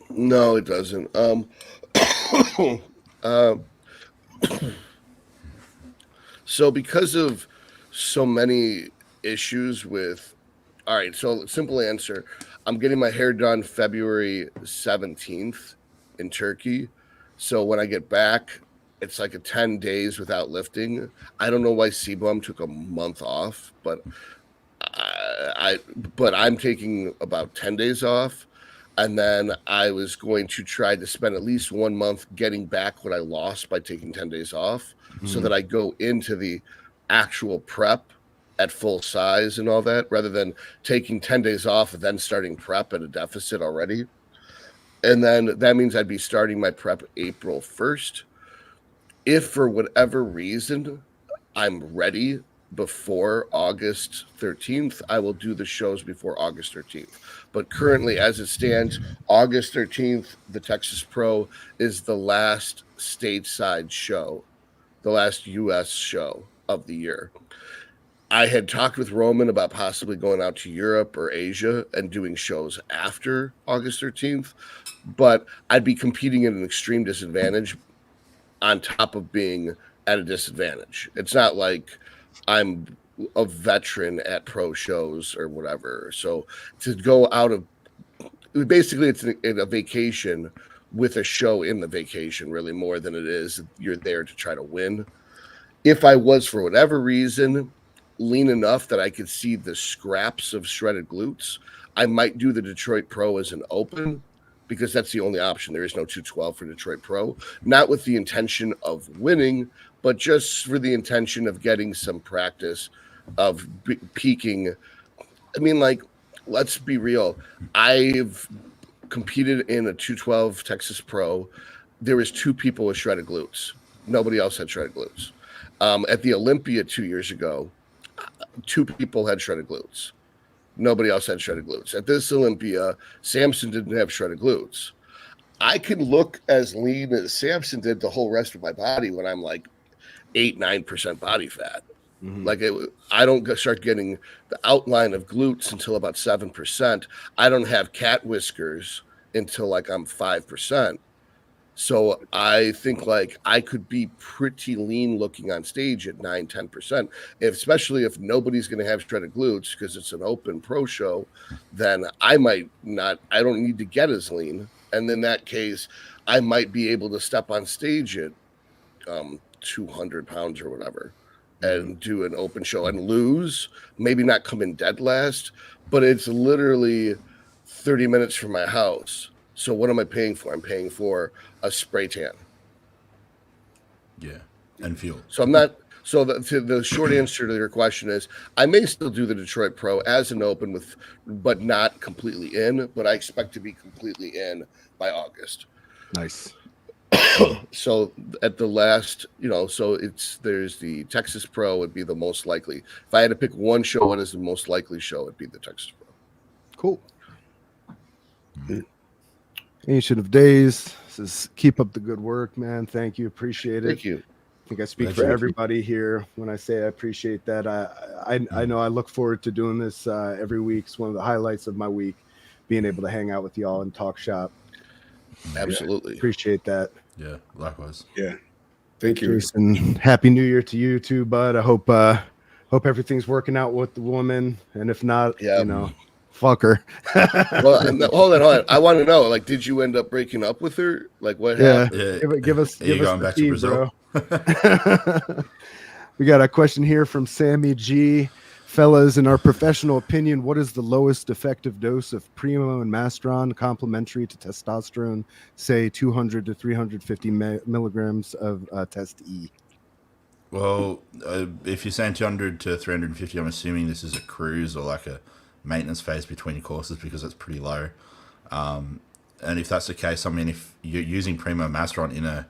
No, it doesn't. So because of so many issues with, all right, so simple answer, I'm getting my hair done February 17th in Turkey. So when I get back, it's like a 10 days without lifting. I don't know why CBUM took a month off, but I'm taking about 10 days off. And then I was going to try to spend at least 1 month getting back what I lost by taking 10 days off, so that I go into the actual prep at full size and all that, rather than taking 10 days off and then starting prep at a deficit already. And then that means I'd be starting my prep April 1st. If for whatever reason I'm ready before August 13th, I will do the shows before August 13th. But currently, as it stands, August 13th, the Texas Pro is the last stateside show, the last U.S. show of the year. I had talked with Roman about possibly going out to Europe or Asia and doing shows after August 13th, but I'd be competing at an extreme disadvantage on top of being at a disadvantage. It's not like I'm a veteran at pro shows or whatever. So to go out of, basically it's a vacation with a show in the vacation, really, more than it is you're there to try to win. If I was, for whatever reason, lean enough that I could see the scraps of shredded glutes, I might do the Detroit Pro as an open, because that's the only option. There is no 212 for Detroit Pro, not with the intention of winning, but just for the intention of getting some practice of peaking. I mean, like, let's be real. I've competed in a 212 Texas Pro. There was 2 people with shredded glutes. Nobody else had shredded glutes. At the Olympia 2 years ago, 2 people had shredded glutes. Nobody else had shredded glutes. At this Olympia, Samson didn't have shredded glutes. I can look as lean as Samson did the whole rest of my body when I'm like 8-9% body fat. Like I don't start getting the outline of glutes until about 7%. I don't have cat whiskers until like I'm 5%. So I think like I could be pretty lean looking on stage at 9-10%. Especially if nobody's going to have shredded glutes because it's an open pro show, then I might not. I don't need to get as lean, and in that case, I might be able to step on stage at 200 pounds or whatever, and do an open show and lose. Maybe not come in dead last, but it's literally 30 minutes from my house. So what am I paying for? I'm paying for a spray tan. Yeah, and fuel. So I'm not. So the short answer to your question is, I may still do the Detroit Pro as an open but not completely in. But I expect to be completely in by August. Nice. So at the last, so there's the Texas Pro would be the most likely. If I had to pick one show, what is the most likely show? It'd be the Texas Pro. Cool. Ancient of Days says, keep up the good work, man. Thank you. Appreciate it. Thank you. I think I speak for everybody here when I say I appreciate that. I know I look forward to doing this every week. It's one of the highlights of my week, being able to hang out with y'all and talk shop. Absolutely. Yeah, appreciate that. Yeah, likewise. Yeah. Thank you. Jason, happy New Year to you too, bud. I hope everything's working out with the woman. And if not, fuck her. Well, hold on. I want to know, like, did you end up breaking up with her? Like, what happened? Yeah. Give us going back to Brazil? Bro. We got a question here from Sammy G. Fellas, in our professional opinion, what is the lowest effective dose of Primo and Masteron complementary to testosterone, say 200 to 350 milligrams of Test E? Well, if you're saying 200 to 350, I'm assuming this is a cruise or like a maintenance phase between courses, because it's pretty low. And if that's the case, I mean, if you're using Primo Masteron in a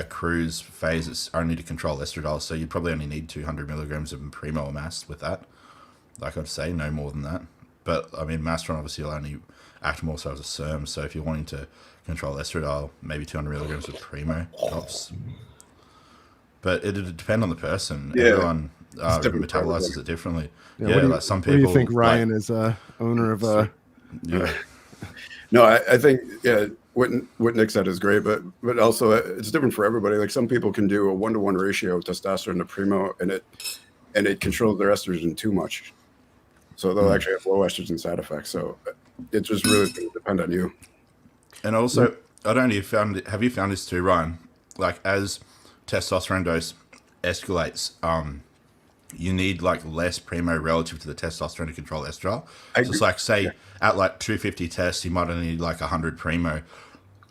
cruise phase, it's only to control estradiol, so you'd probably only need 200 milligrams of Primo or Mas with that. Like I'd say, no more than that. But I mean, Masteron obviously will only act more so as a SERM, so if you're wanting to control estradiol, maybe 200 milligrams of Primo tops. But it'd depend on the person. Yeah. Everyone metabolizes it differently. Yeah, like some people. What do you think, Ryan, is owner of a? Yeah. No, I think what Nick said is great, but also it's different for everybody. Like some people can do a 1-to-1 ratio of testosterone to Primo, and it controls their estrogen too much, so they'll actually have low estrogen side effects. So it just really depends on you. And also, I don't know, have you found this too, Ryan? Like as testosterone dose escalates, you need like less Primo relative to the testosterone to control estradiol. So it's like, say at like 250 tests, you might only need like 100 Primo,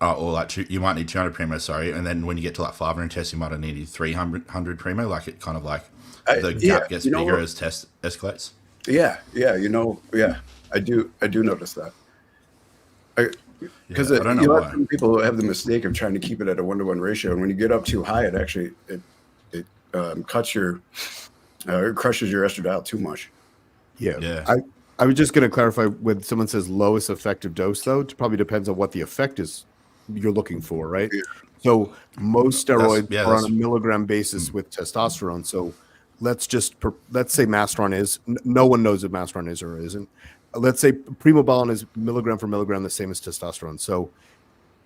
or like you might need 200 Primo, sorry. And then when you get to like 500 tests, you might have needed 300 Primo. Like it kind of like the gap gets bigger as test escalates. Yeah. I do notice that. Because I don't know why. some people have the mistake of trying to keep it at a 1-to-1 ratio, and when you get up too high, it actually cuts your crushes your estradiol too much. Yeah. I was just going to clarify, when someone says lowest effective dose, though, it probably depends on what the effect is you're looking for, right? Yeah. So most steroids are on a milligram basis with testosterone. So let's say Masteron is, no one knows if Masteron is or isn't. Let's say Primobolan is milligram for milligram, the same as testosterone. So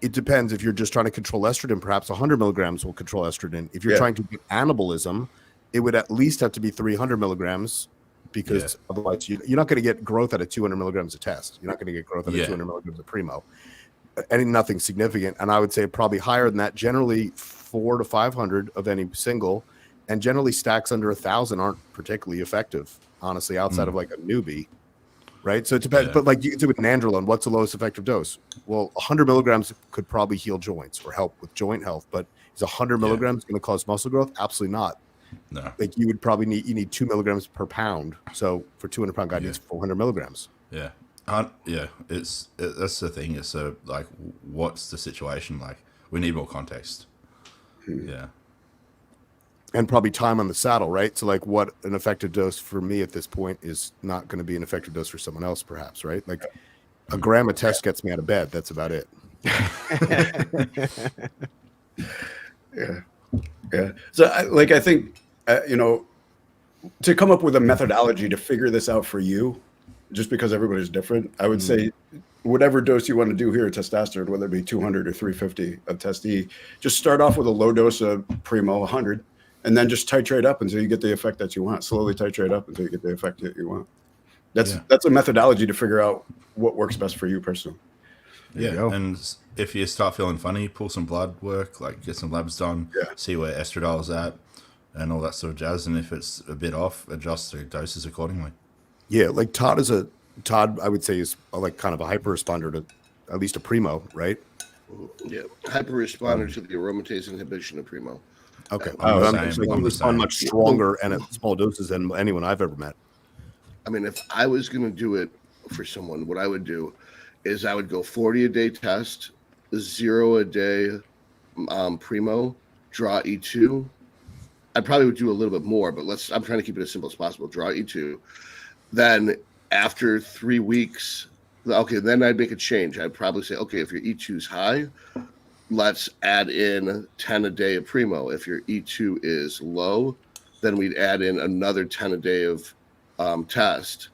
it depends. If you're just trying to control estrogen, perhaps 100 milligrams will control estrogen. If you're trying to get anabolism, it would at least have to be 300 milligrams, because otherwise you're not going to get growth out of 200 milligrams of test. You're not going to get growth out of 200 milligrams of Primo. Nothing significant. And I would say probably higher than that, generally 400 to 500 of any single. And generally stacks under 1,000 aren't particularly effective, honestly, outside of like a newbie. Right. So it depends. Yeah. But like you can do with nandrolone, what's the lowest effective dose? Well, 100 milligrams could probably heal joints or help with joint health. But is 100 milligrams going to cause muscle growth? Absolutely not. No. Like you would probably need 2 milligrams per pound. So for 200-pound guy needs 400 milligrams. Yeah. That's the thing. It's like, what's the situation like? We need more context. Yeah. And probably time on the saddle, right? So like what an effective dose for me at this point is not going to be an effective dose for someone else, perhaps, right? Like a gram of test gets me out of bed. That's about it. Yeah. So I think, to come up with a methodology to figure this out for you, just because everybody's different, I would say whatever dose you want to do here at testosterone, whether it be 200 or 350 of Test E, just start off with a low dose of Primo, 100, and then just titrate up until you get the effect that you want. Slowly titrate up until you get the effect that you want. That's a methodology to figure out what works best for you personally. Yeah, and if you start feeling funny, pull some blood work, like get some labs done, see where estradiol's at, and all that sort of jazz. And if it's a bit off, adjust the doses accordingly. Yeah, like Todd, I would say, is like kind of a hyper responder to at least a Primo, right? Yeah, hyper responder to the aromatase inhibition of Primo. Okay, I'm respond much stronger and at small doses than anyone I've ever met. I mean, if I was going to do it for someone, what I would do is I would go 40 a day test, 0 a day Primo, draw E2. I probably would do a little bit more, but I'm trying to keep it as simple as possible. Draw E2. Then after 3 weeks, then I'd make a change. I'd probably say, okay, if your E2 is high, let's add in 10 a day of Primo. If your E2 is low, then we'd add in another 10 a day of test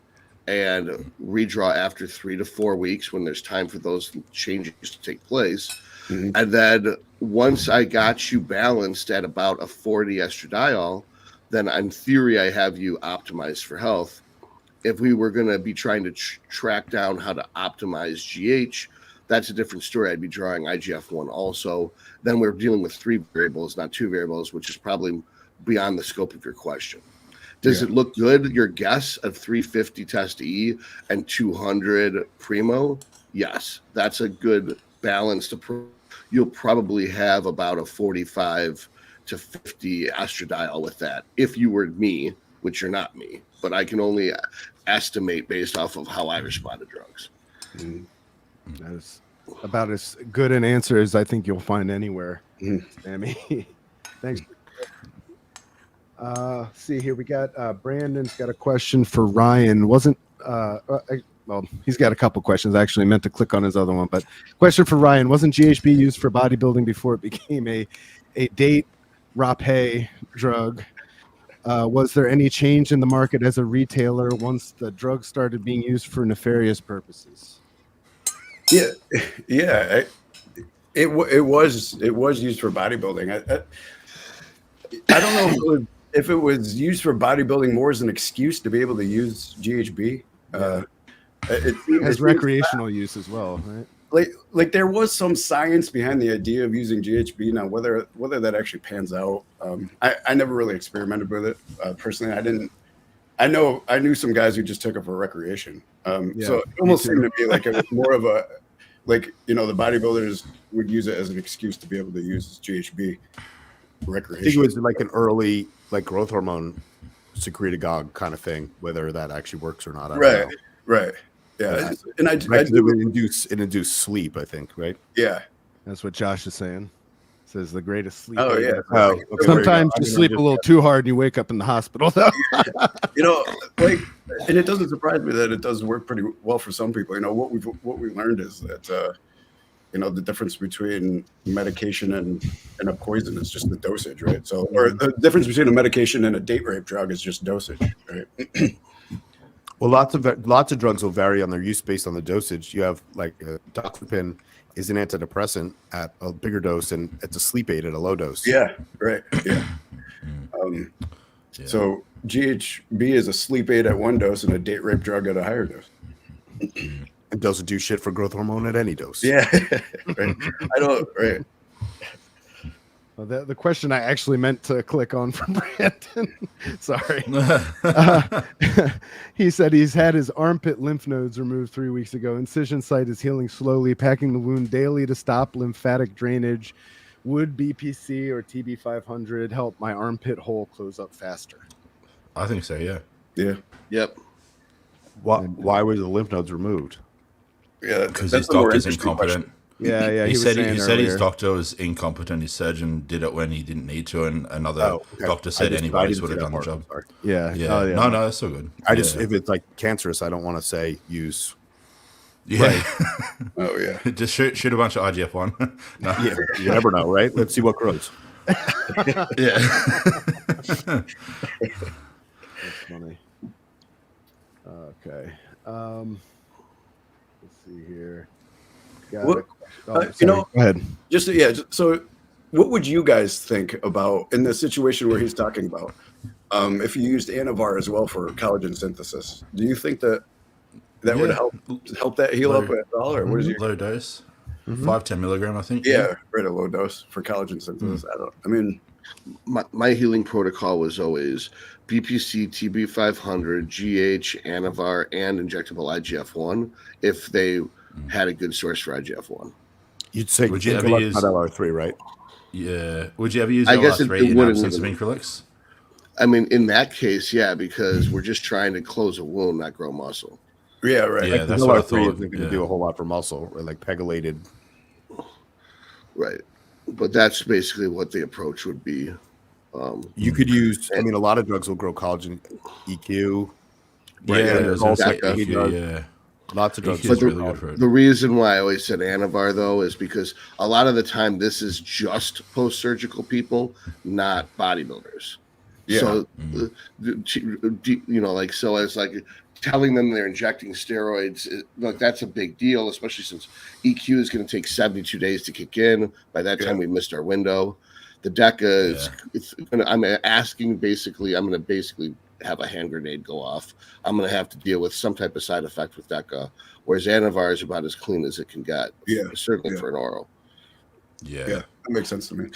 and redraw after 3 to 4 weeks when there's time for those changes to take place. Mm-hmm. And then once I got you balanced at about a 40 estradiol, then in theory, I have you optimized for health. If we were going to be trying to track down how to optimize GH, that's a different story. I'd be drawing IGF-1 also. Then we're dealing with 3 variables, not 2 variables, which is probably beyond the scope of your question. Does it look good? Your guess of 350 Test E and 200 Primo? Yes, that's a good balanced approach. You'll probably have about a 45 to 50 estradiol with that if you were me, which you're not me, but I can only estimate based off of how I respond to drugs. That is about as good an answer as I think you'll find anywhere, Sammy. Thanks. See here, we got Brandon's got a question for Ryan. Well, he's got a couple questions. I actually meant to click on his other one, but question for Ryan: wasn't GHB used for bodybuilding before it became a date rapé drug? Was there any change in the market as a retailer once the drug started being used for nefarious purposes? Yeah. It was used for bodybuilding. I don't know if it was used for bodybuilding more as an excuse to be able to use GHB. It has recreational use as well, right? Like there was some science behind the idea of using GHB. Now whether that actually pans out, I never really experimented with it personally. I knew some guys who just took it for recreation. So it almost seemed to me like it was more of a the bodybuilders would use it as an excuse to be able to use GHB for recreation. I think it was like an early growth hormone secretagogue kind of thing, whether that actually works or not. I don't know. Right. Yeah. And I it induced sleep, I think, right? Yeah. That's what Josh is saying. Says the greatest sleep. Oh, yeah. Okay, sometimes you sleep a little too hard and you wake up in the hospital, though. And it doesn't surprise me that it does work pretty well for some people. What we learned is that the difference between medication and a poison is just the dosage, right? So, or the difference between a medication and a date rape drug is just dosage, right? Well, lots of drugs will vary on their use based on the dosage. You have doxepin is an antidepressant at a bigger dose, and it's a sleep aid at a low dose. Yeah, right. Yeah. So GHB is a sleep aid at one dose and a date rape drug at a higher dose. It doesn't do shit for growth hormone at any dose. Yeah, right. I don't. Right. Well, the question I actually meant to click on from Brandon. Sorry. He said he's had his armpit lymph nodes removed 3 weeks ago. Incision site is healing slowly, packing the wound daily to stop lymphatic drainage. Would BPC or TB500 help my armpit hole close up faster? I think so. Yeah. Yeah. Yep. Why were the lymph nodes removed? Yeah. Because that's his the more doctor's interesting incompetent. question. Yeah. He was said saying he said his earlier. doctor was incompetent. His surgeon did it when he didn't need to, and another Okay. doctor I said just- I anybody didn't would see have that done the part. job. Sorry. Yeah. Yeah. Oh, yeah. No, that's so good. I just Yeah. if it's like cancerous, I don't want to say use. Yeah. Oh yeah. Just shoot a bunch of IGF-1. No. Yeah, you never know, right? Let's see what grows. Yeah. That's funny. Okay. Let's see here. Got What- a question. you know- go ahead. So what would you guys think about in the situation where he's talking about if you used Anavar as well for collagen synthesis? Do you think that would Yeah. help that heal up at all, or what is your Low dose? Mhm. 5-10 milligram, I think. yeah, right, a low dose for collagen synthesis? I mean, My healing protocol was always BPC, TB500, GH, Anavar, and injectable IGF-1 if they had a good source for IGF-1. You'd say Would you ever Increlex, use- not LR3, right? Yeah. Would you ever use I guess LR3 it in wouldn't absence of even- Increlex? I mean, in that case, yeah, because we're just trying to close a wound, not grow muscle. yeah, right. Yeah, Like, that's what I LR3 thought. isn't going to Yeah. do a whole lot for muscle, or like pegylated. Right. But that's basically what the approach would be. You could use. I mean, a lot of drugs will grow collagen, EQ. Yeah, Right, and there's also also DECA. EQ, yeah. Lots of drugs. EQ But is the- really good for it. The reason why I always said Anavar, though, is because a lot of the time this is just post-surgical people, not bodybuilders. Yeah. So, like, so as like telling them they're injecting steroids, like that's a big deal, especially since EQ is going to take 72 days to kick in. By that time, we missed our window. The DECA is, I'm going to basically have a hand grenade go off. I'm going to have to deal with some type of side effect with DECA, whereas Anavar is about as clean as it can get. Yeah, Certainly yeah. for an oral. Yeah. Yeah, that makes sense to me.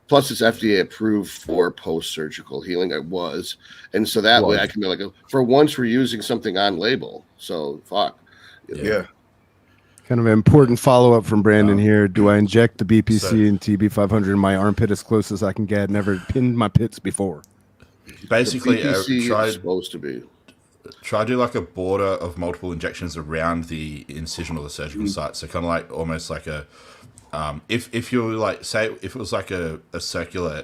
Plus, it's FDA approved for post-surgical healing. It was, and so that way I can be like, for once we're using something on label. So fuck. Yeah. Kind of an important follow up from Brandon here. Do I inject the BPC So- and TB500 in my armpit as close as I can get? Never pinned my pits before. Basically, BPC try is supposed to be. try do like a border of multiple injections around the incision or the surgical site. So kind of like almost like a if you're like, say if it was like a circular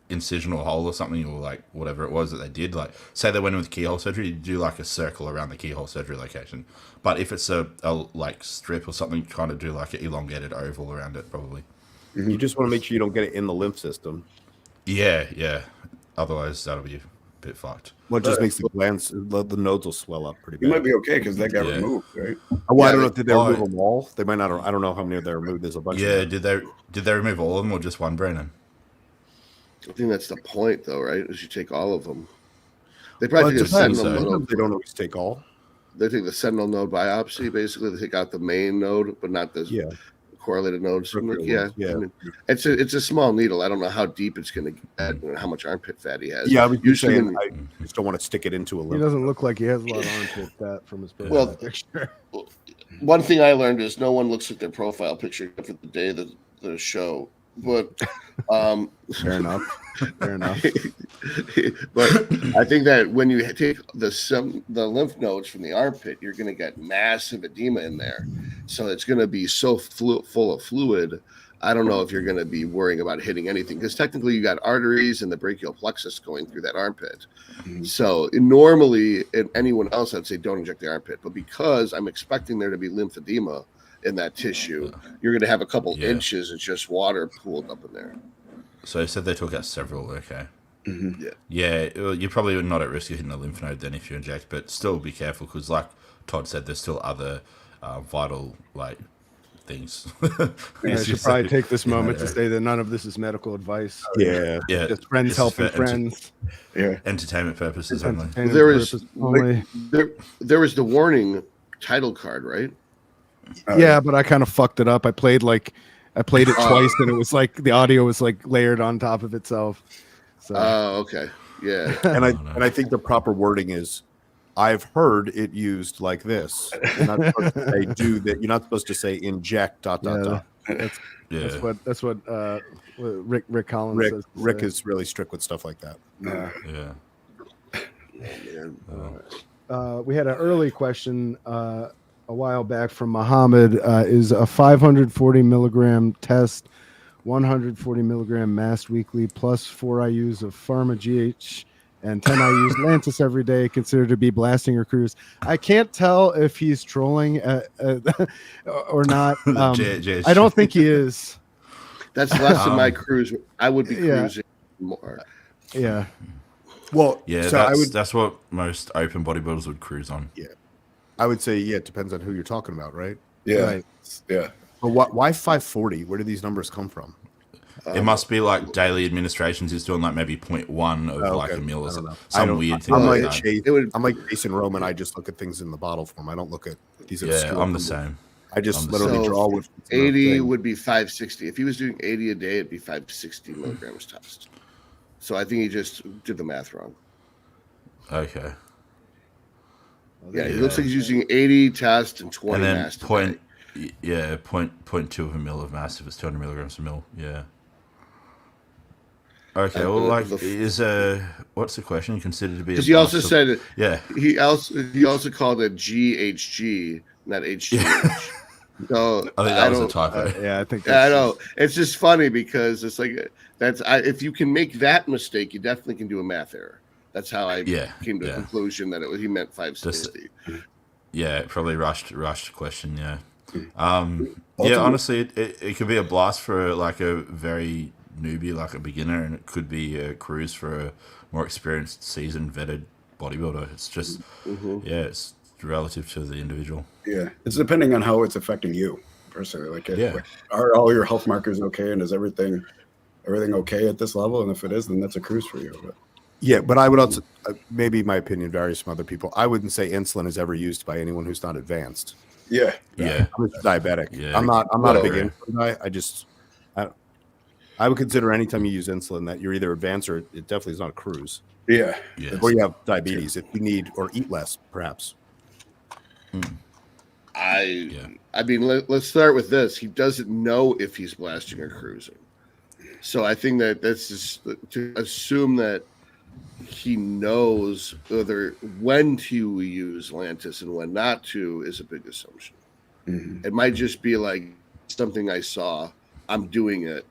incision or hole or something, or like whatever it was that they did, like say they went in with keyhole surgery, you do like a circle around the keyhole surgery location. But if it's a like strip or something, kind of do like an elongated oval around it, probably. You just want to make sure you don't get it in the lymph system. Yeah. Otherwise, that'll be a bit fucked. Well, it just makes the glands, the nodes will swell up pretty You bad. might be okay because that got Yeah. removed, right? Well, I Yeah, don't know. Did they oh, remove them all? They might not. I don't know how many they removed. There's a bunch. Yeah, of them. did they remove all of them or just one, Brandon? I think that's the point, though, right? Is you take all of them. They Well, probably it take a depends. sentinel Sometimes node. they don't always take all. They take the sentinel node biopsy. Basically, they take out the main node, but not the Yeah. correlated nodes. I'm like, Peripheral yeah, ones, yeah. I mean, it's a small needle. I don't know how deep it's going to get and how much armpit fat he has. Yeah, I was Usually saying when- I just don't want to stick it into a He lymph. doesn't look like he has a lot of armpit fat from his profile Well, picture. One thing I learned is no one looks at their profile picture except for the day of the show. But Fair enough. Fair enough. but I think that when you take the lymph nodes from the armpit, you're going to get massive edema in there. So it's going to be so full of fluid. I don't know if you're going to be worrying about hitting anything because technically you got arteries and the brachial plexus going through that armpit. So normally, in anyone else, I'd say don't inject the armpit. But because I'm expecting there to be lymphedema in that tissue, you're going to have a couple Yeah. inches of just water pooled up in there. So you said they took out several. Okay. Mm-hmm. Yeah, well, you're probably not at risk of hitting a lymph node then if you inject, but still be careful because, like Todd said, there's still other vital things. I should probably take this moment to say that none of this is medical advice. Yeah. Yeah, Just friends this is helping for friends. Yeah. entertainment purposes only. Entertainment There is- purposes only. There was the warning title card, right? Yeah, but I kind of fucked it up. I played like I played it twice, and it was like the audio was like layered on top of itself. So Oh, okay. Yeah. And I think the proper wording is, I've heard it used like this. You're not supposed to say do that. You're not supposed to say inject ... Yeah. Yeah. That's what Rick Collins Rick says. Rick is really strict with stuff like that. Yeah. We had an early question a while back from Muhammad. Is a 540 milligram test, 140 milligram mass weekly, plus 4 IUs of Pharma GH and 10 IUs Lantus every day considered to be blasting or cruise? I can't tell if he's trolling or not. I don't think he is. That's less than my cruise. I would be cruising more. Yeah. Well, Yeah, so that's what most open bodybuilders would cruise on. I would say, it depends on who you're talking about, right? Yeah. Right. Yeah. But why 540? Where do these numbers come from? It must be like daily administrations. He's doing like maybe 0.1 of like a meal or I don't know. some weird thing I'm like like that. I'm like Jason Roman. I just look at things in the bottle form. I don't look at these. Yeah, obscure I'm the numbers. same. I just I'm the literally same. draw with 80 would be 560. If he was doing 80 a day, it'd be 560 milligrams test. So I think he just did the math wrong. Okay. Yeah, he looks like he's using 80 test and 20 And then mass. point 0.2 of a mil of mass if it's 200 milligrams a mil. Yeah. Okay. Well, like, what's the question? Considered to be? Because he also said Yeah. he also called it GHG, not HGH. So I think that was a typo. Yeah, I think. Yeah, I know. It's just funny because it's like if you can make that mistake, you definitely can do a math error. That's how I came to the conclusion that he meant 560. Yeah, probably rushed question. Yeah. Yeah, honestly, it could be a blast for like a very newbie, like a beginner, and it could be a cruise for a more experienced, seasoned, vetted bodybuilder. It's just, it's relative to the individual. Yeah, it's depending on how it's affecting you personally. Like, are all your health markers okay, and is everything okay at this level? And if it is, then that's a cruise for you. But Yeah, but I would also, maybe my opinion varies from other people. I wouldn't say insulin is ever used by anyone who's not advanced. Yeah. I'm just diabetic. Yeah. I'm not a big insulin guy. I would consider anytime you use insulin that you're either advanced or it definitely is not a cruise. Yeah. Yes. Or you have diabetes if you need or eat less, perhaps. I mean, let's start with this. He doesn't know if he's blasting or cruising. So I think that that's just to assume that he knows when to use Lantus and when not to is a big assumption. Mm-hmm. It might just be like something I saw, I'm doing it.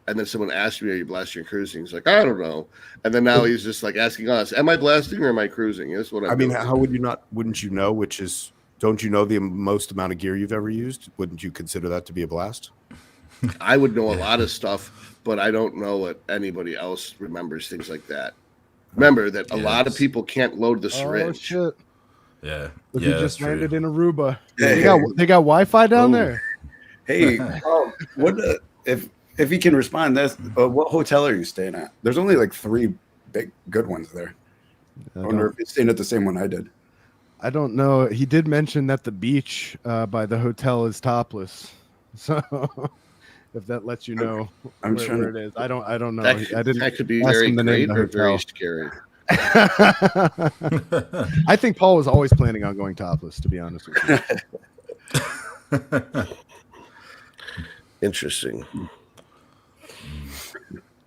And then someone asked me, are you blasting or cruising? He's like, I don't know. And then now he's just like asking us, am I blasting or am I cruising? That's what I'm doing. How would you not, wouldn't you know, don't you know the most amount of gear you've ever used? Wouldn't you consider that to be a blast? I would know a lot of stuff, but I don't know what anybody else remembers things like that. Remember that a lot of people can't load the syringe. Oh shit! Yeah. Look, Yeah, he just that's landed true. in Aruba. Hey. They got Wi-Fi down there. Hey, what if he can respond? What hotel are you staying at? There's only like 3 big good ones there. I wonder if he's staying at the same one I did. I don't know. He did mention that the beach by the hotel is topless. So if that lets you know where it is, I don't know. That could be ask very him the name great of the or very hotel. scary. I think Paul was always planning on going topless, to be honest with you. Interesting.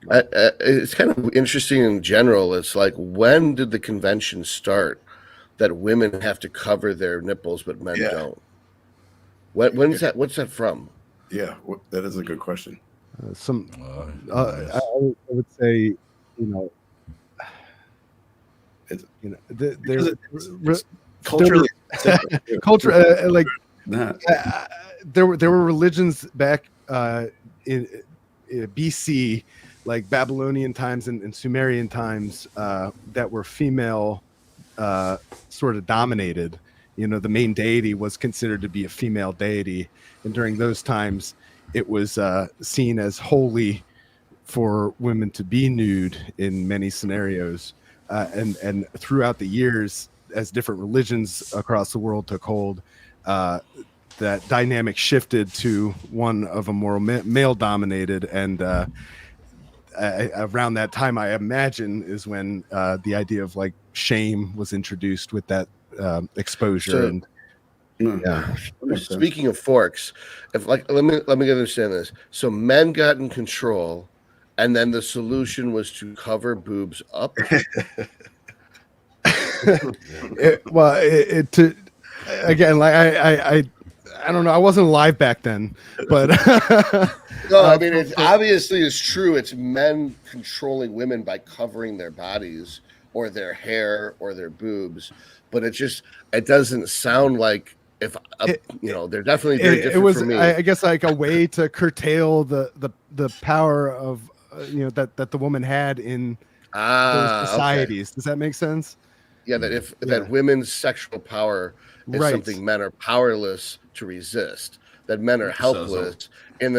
It's kind of interesting in general. It's like, when did the convention start that women have to cover their nipples but men don't? When's that? What's that from? Yeah, that is a good question. I would say, It's culturally culture like Nah. there were religions back in BC, like Babylonian times and Sumerian times, that were female sort of dominated. The main deity was considered to be a female deity, and during those times it was seen as holy for women to be nude in many scenarios. And throughout the years, as different religions across the world took hold, that dynamic shifted to one of a more male dominated, and around that time, I imagine, is when the idea of like shame was introduced with that exposure. So- and Yeah. That makes sense. Speaking of forks, if like let me understand this. So men got in control, and then the solution was to cover boobs up. Again, like I don't know. I wasn't alive back then, but No, I mean it's obviously it's true. It's men controlling women by covering their bodies or their hair or their boobs, but it doesn't sound like if they're definitely very different it was for me. I guess like a way to curtail the power of that the woman had in those societies. Okay. Does that make sense? Yeah, that women's sexual power is Right. something men are powerless to resist. That men are helpless in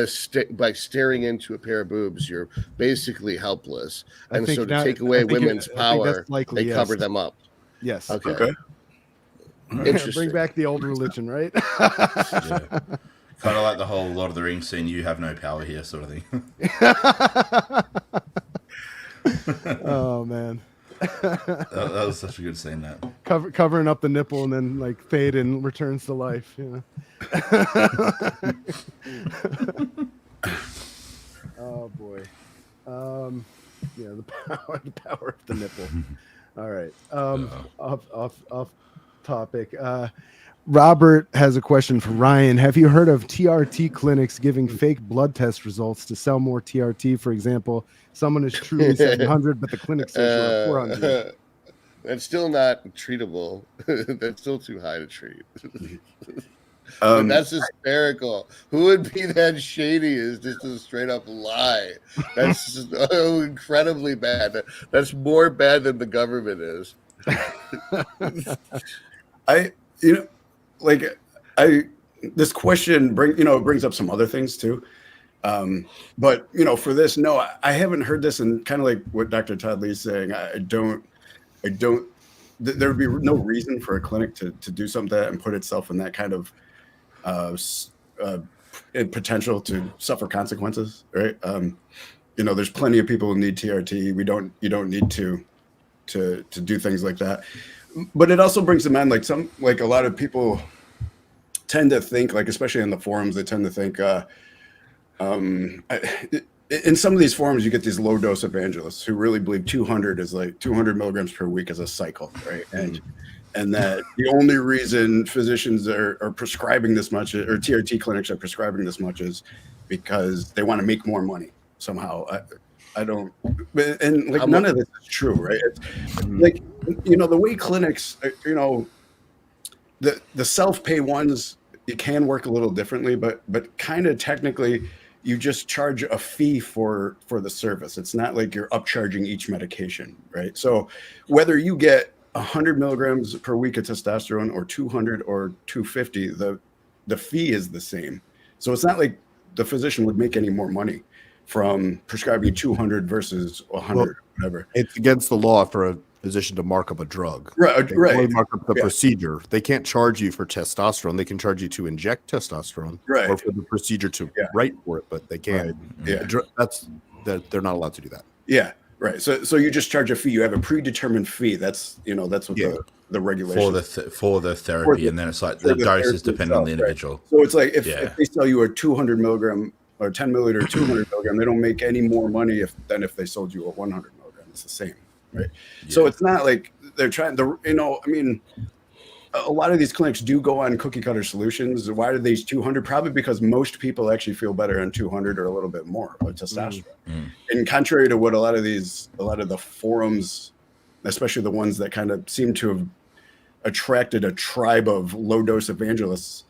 by staring into a pair of boobs. You're basically helpless, I and think so to that- take I away think women's I think that's power, likely, they yes. cover them up. Yes. Okay, Okay. interesting. Bring back the old religion, right? Yeah. Kind of like the whole Lord of the Rings scene, you have no power here sort of thing. Oh man. That was such a good scene, that. Covering up the nipple and then like fade and returns to life. Oh boy. Yeah, the power of the nipple. All right. Off topic. Robert has a question for Ryan. Have you heard of TRT clinics giving fake blood test results to sell more TRT? For example, someone is truly 700, but the clinic says you're 400. That's still not treatable. That's still too high to treat. Um, That's hysterical. Who would be that shady? Is just a straight up lie. That's just, incredibly bad. That's more bad than the government is. This question brings up some other things too. But for this, no, I haven't heard this, and kind of like what Dr. Todd Lee's saying, I don't there would be no reason for a clinic to do something like that and put itself in that kind of potential to suffer consequences, right? There's plenty of people who need TRT. You don't need to do things like that. But it also brings to mind like a lot of people tend to think, like especially in the forums, they tend to think in some of these forums you get these low dose evangelists who really believe 200 is like 200 milligrams per week is a cycle, right? And that the only reason physicians are prescribing this much, or TRT clinics are prescribing this much, is because they want to make more money somehow. I don't, and like none of this is true, right? It's like, the way clinics, the self-pay ones, it can work a little differently, but kind of technically you just charge a fee for the service. It's not like you're upcharging each medication, right? So whether you get 100 milligrams per week of testosterone or 200 or 250, the fee is the same. So it's not like the physician would make any more money from prescribing 200 versus 100, whatever. It's against the law for a physician to mark up a drug. Right. They only mark up the procedure. They can't charge you for testosterone. They can charge you to inject testosterone, right, or for the procedure to write for it, but they can't. Right. Yeah, they're not allowed to do that. Yeah, right. So you just charge a fee. You have a predetermined fee. That's what the regulation for the therapy, and then it's like the dose is dependent on the individual. Right? So it's like if they sell you a 200 milligram or 10 milliliter 200 milligram, they don't make any more money than if they sold you a 100 milligram. It's the same, right? Yeah. So it's not like they're trying to, a lot of these clinics do go on cookie cutter solutions. Why are these 200? Probably because most people actually feel better on 200 or a little bit more with testosterone. And contrary to what a lot of the forums, especially the ones that kind of seem to have attracted a tribe of low dose evangelists,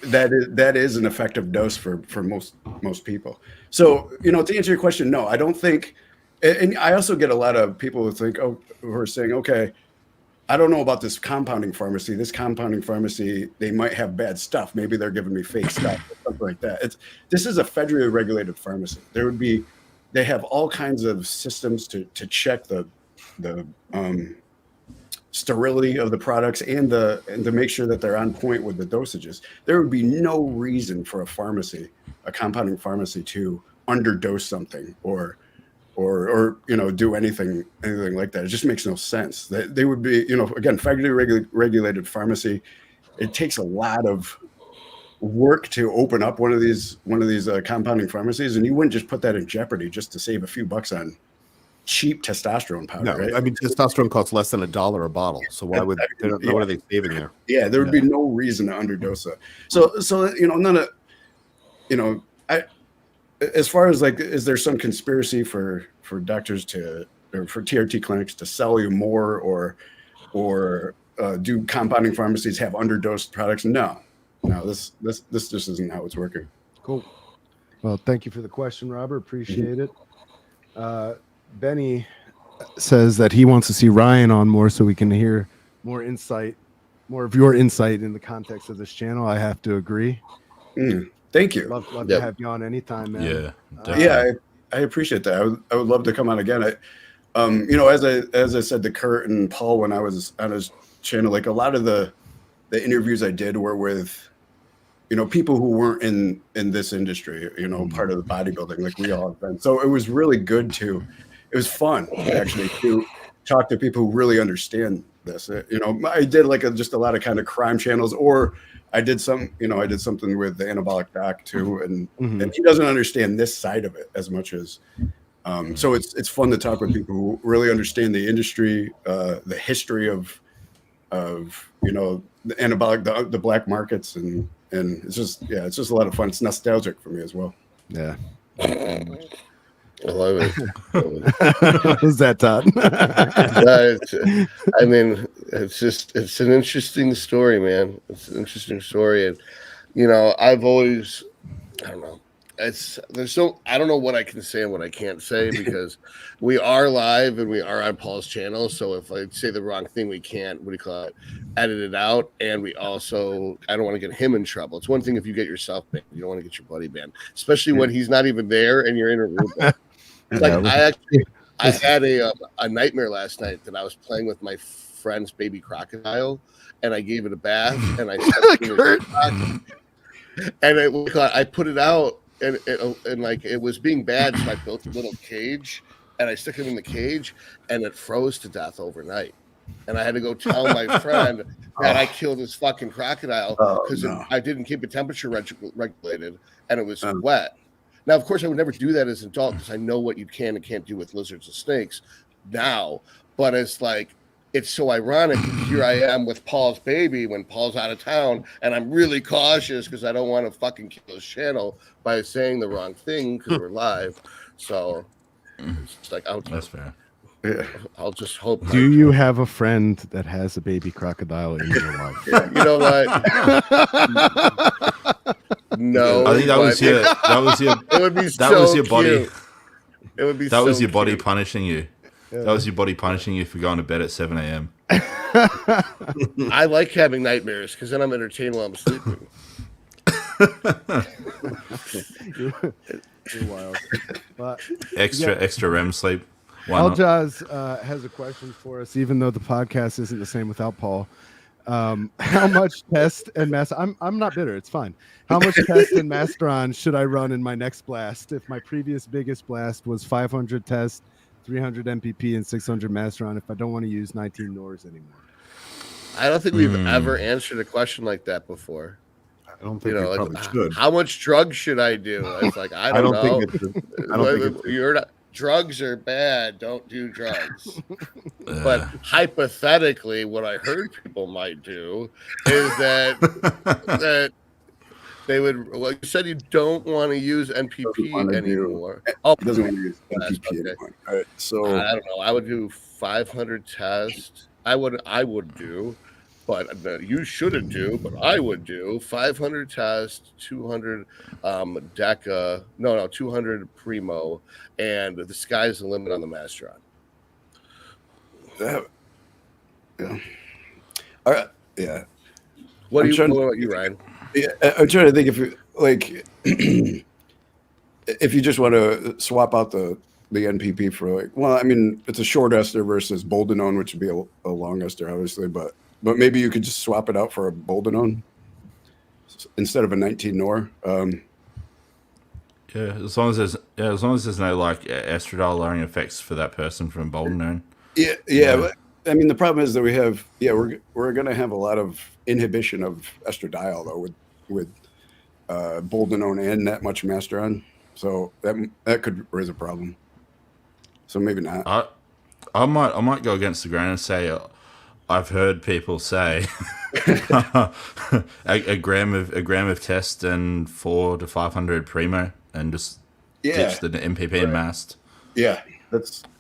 that is an effective dose for most people. So, to answer your question, no, I don't think, and I also get a lot of people who are saying, okay, I don't know about this compounding pharmacy. This compounding pharmacy, they might have bad stuff. Maybe they're giving me fake stuff or something like that. This is a federally regulated pharmacy. They have all kinds of systems to check the sterility of the products and to make sure that they're on point with the dosages, there would be no reason for a compounding pharmacy to underdose something or do anything like that. It just makes no sense. They would be, again, federally regulated pharmacy. It takes a lot of work to open up one of these compounding pharmacies, and you wouldn't just put that in jeopardy just to save a few bucks on cheap testosterone powder. No, right? I mean, testosterone costs less than $1 a bottle. So why would they don't know what are they saving there? Yeah, there would be no reason to underdose it. So none of as far as like, is there some conspiracy for doctors or for TRT clinics to sell you more, or do compounding pharmacies have underdosed products? No, this just isn't how it's working. Cool. Well, thank you for the question, Robert. Appreciate it. Benny says that he wants to see Ryan on more so we can hear more of your insight in the context of this channel. I have to agree. Thank you. Love to have you on anytime, man. Yeah, Yeah, I appreciate that. I would love to come on again. As I said to Kurt and Paul when I was on his channel, like a lot of the interviews I did were with people who weren't in this industry, part of the bodybuilding, like we all have been. So it was really good it was fun actually to talk to people who really understand this. I did just a lot of kind of crime channels, or I did something with the Anabolic Doc too, and he doesn't understand this side of it as much as. So it's fun to talk with people who really understand the industry, the history of the anabolic, the black markets, and it's just a lot of fun. It's nostalgic for me as well. Yeah. I love it. Who's that, Todd? It's an interesting story, man. It's an interesting story. And, I've always, I don't know. I don't know what I can say and what I can't say because we are live and we are on Paul's channel. So if I say the wrong thing, we can't, edit it out. And I don't want to get him in trouble. It's one thing if you get yourself banned, you don't want to get your buddy banned, especially when he's not even there and you're in a room. I had a nightmare last night that I was playing with my friend's baby crocodile and I gave it a bath and I I put it out. And it was being bad, so I built a little cage, and I stuck him in the cage, and it froze to death overnight. And I had to go tell my friend that I killed his fucking crocodile because I didn't keep it temperature regulated, and it was wet. Now, of course, I would never do that as an adult because I know what you can and can't do with lizards and snakes now. But it's so ironic. Here I am with Paul's baby when Paul's out of town, and I'm really cautious because I don't want to fucking kill his channel by saying the wrong thing because we're live. So it's that's fair. Yeah. I'll just hope. Do you have a friend that has a baby crocodile in your life? You know what? No, I think that was your. It would be that was your body. Cute. It would be. That was your cute. body punishing you. Yeah. That was your body punishing you for going to bed at 7 a.m. I like having nightmares because then I'm entertained while I'm sleeping. You're wild. But, extra REM sleep. Aljaz has a question for us, even though the podcast isn't the same without Paul. How much test and mass? I'm not bitter. It's fine. How much test and Masteron should I run in my next blast? If my previous biggest blast was 500 test, 300 MPP, and 600 Masteron, if I don't want to use 19 NORs anymore. I don't think we've ever answered a question like that before. I don't think we probably should. How much drugs should I do? It's like I don't know. Drugs are bad. Don't do drugs. But hypothetically, what I heard people might do is that they would. Well, you said you don't want to use NPP anymore. Doesn't want to use NPP anymore. All right, so I don't know. I would do 500 tests. I would do, but you shouldn't do. But I would do 500 tests, 200 Deca. No, 200 Primo, and the sky's the limit on the Masteron. Yeah. All right. Yeah. What about you, Ryan? Yeah, I'm trying to think if you if you just want to swap out the the NPP for like, well, I mean, it's a short ester versus boldenone, which would be a long ester, obviously, but maybe you could just swap it out for a boldenone instead of a 19 nor. Yeah, as long as there's no like estradiol lowering effects for that person from boldenone. Yeah. But, I mean, the problem is that we're going to have a lot of inhibition of estradiol though with boldenone and that much masteron, so that could raise a problem. So maybe not. I might go against the grain and say I've heard people say a gram of test and 400 to 500 primo and just ditch the MPP and mast. Yeah,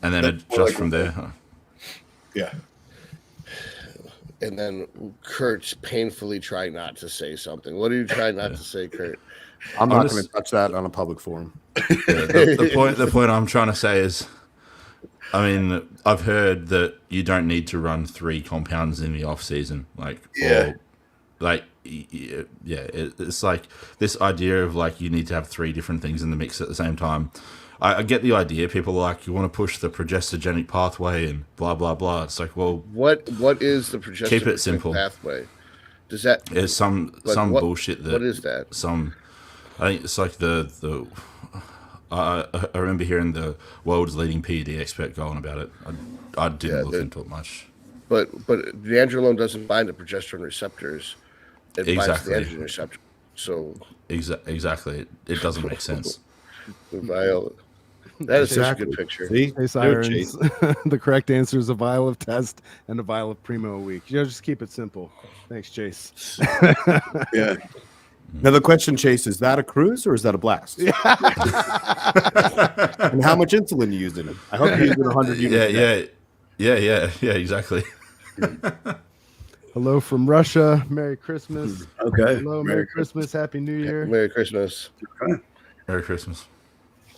and then adjust like from there. Yeah. And then Kurt's painfully trying not to say something. What are you trying not to say, Kurt? I'm not going to touch that on a public forum. The point I'm trying to say is, I mean, I've heard that you don't need to run 3 compounds in the off season, it's like this idea of like you need to have 3 different things in the mix at the same time. I get the idea. People are like, you want to push the progestogenic pathway and blah blah blah. It's like, well, what is the progestogenic keep it simple pathway? Does that? It's some bullshit that. What is that? I think it's like I remember hearing the world's leading PED expert going about it. I didn't look into it much. But nandrolone doesn't bind to progesterone receptors. It binds to the androgen receptor. So exactly, it doesn't make sense. That is such a good picture. See? Hey, Sirens. The correct answer is a vial of test and a vial of Primo a week. Just keep it simple. Thanks, Chase. Yeah. Now the question, Chase, is that a cruise or is that a blast? Yeah. And how much insulin you use in it? I hope you're using 100 units. Yeah, exactly. Hello from Russia. Merry Christmas. Okay. Hello, Merry Christmas. Happy New Year. Merry Christmas. Merry Christmas.